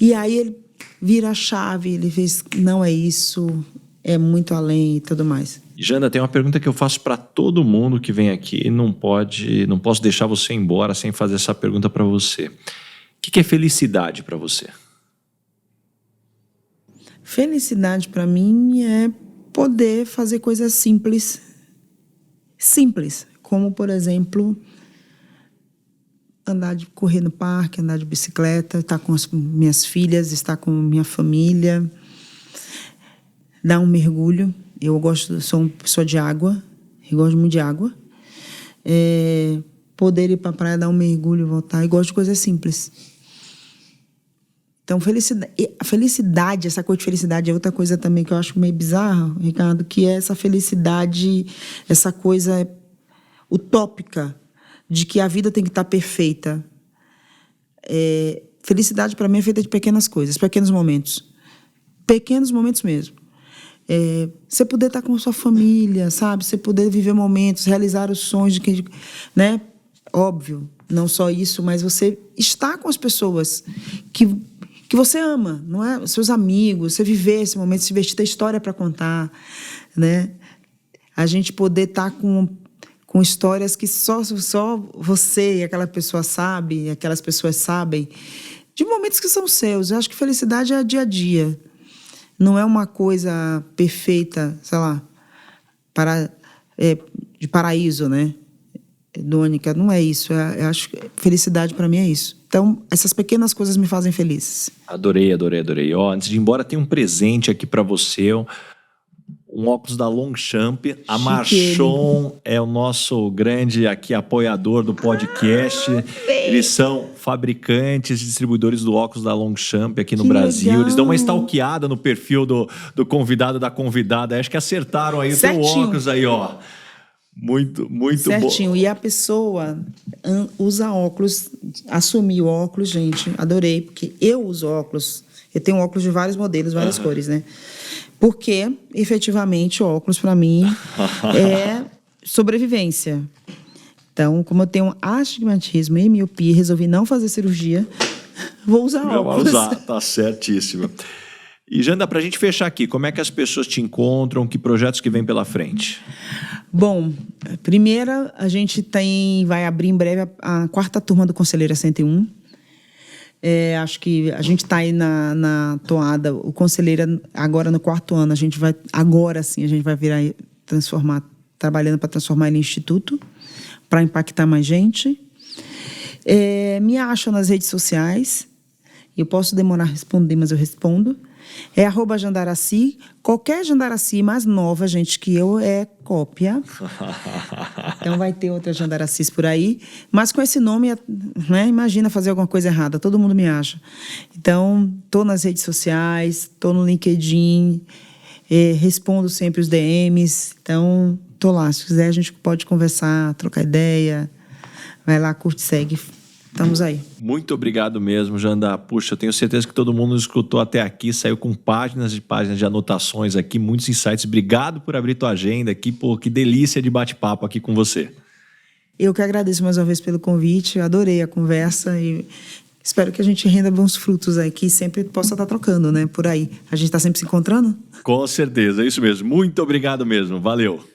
E aí ele vira a chave, ele fez, não é isso, é muito além e tudo mais. Janda, tem uma pergunta que eu faço para todo mundo que vem aqui e não posso deixar você embora sem fazer essa pergunta para você. O que é felicidade para você? Felicidade para mim é poder fazer coisas simples, como, por exemplo, correr no parque, andar de bicicleta, estar com as minhas filhas, estar com minha família, dar um mergulho. Sou uma pessoa de água, eu gosto muito de água. Poder ir para a praia, dar um mergulho e voltar. Eu gosto de coisas simples. Então, felicidade, essa coisa de felicidade é outra coisa também que eu acho meio bizarra, Ricardo, que é essa felicidade, essa coisa utópica de que a vida tem que estar perfeita. Felicidade, para mim, é feita de pequenas coisas, pequenos momentos. Pequenos momentos mesmo. Você poder estar com a sua família, sabe? Você poder viver momentos, realizar os sonhos, né? Óbvio, não só isso, mas você estar com as pessoas que você ama, não é? Seus amigos, você viver esse momento, se vestir, ter história para contar, né? A gente poder estar com histórias que só você e aquela pessoa sabe, aquelas pessoas sabem, de momentos que são seus. Eu acho que felicidade é dia a dia. Não é uma coisa perfeita, sei lá, de paraíso, né? Idônica, não é isso. Eu acho que felicidade para mim é isso. Então, essas pequenas coisas me fazem feliz. Adorei. Antes de ir embora, tem um presente aqui para você, um óculos da Longchamp. A Marchon é o nosso grande aqui apoiador do podcast. Eles são fabricantes e distribuidores do óculos da Longchamp aqui no Brasil. Legal. Eles dão uma stalkeada no perfil do convidado, da convidada. Acho que acertaram aí Certinho. O teu óculos aí, ó. Muito certinho. bom. E a pessoa usa óculos, assumiu óculos, gente, adorei, porque eu uso óculos. Eu tenho óculos de vários modelos, várias cores, né? Porque, efetivamente, óculos, para mim, é sobrevivência. Então, como eu tenho astigmatismo e miopia, resolvi não fazer cirurgia, vou usar óculos. Vai usar, tá certíssima. E, Janda, pra gente fechar aqui, como é que as pessoas te encontram? Que projetos que vem pela frente? Bom, primeira, a gente vai abrir em breve a 4ª turma do Conselheira 101. Acho que a gente está aí na toada. O Conselheira, agora no 4º ano, a gente vai virar trabalhando para transformar ele em instituto, para impactar mais gente. Me acham nas redes sociais. Eu posso demorar a responder, mas eu respondo. É @Jandaraci. Qualquer Jandaraci mais nova, gente, que eu é cópia. Então vai ter outras Jandaracis por aí. Mas com esse nome, né, imagina fazer alguma coisa errada. Todo mundo me acha. Então, tô nas redes sociais, tô no LinkedIn, respondo sempre os DMs. Então, tô lá. Se quiser, a gente pode conversar, trocar ideia. Vai lá, curte, segue. Estamos aí. Muito obrigado mesmo, Janda. Puxa, eu tenho certeza que todo mundo nos escutou até aqui, saiu com páginas de anotações aqui, muitos insights. Obrigado por abrir tua agenda aqui, pô, que delícia de bate-papo aqui com você. Eu que agradeço mais uma vez pelo convite, eu adorei a conversa e espero que a gente renda bons frutos aí, que sempre possa estar trocando, né, por aí. A gente está sempre se encontrando? Com certeza, é isso mesmo. Muito obrigado mesmo, valeu.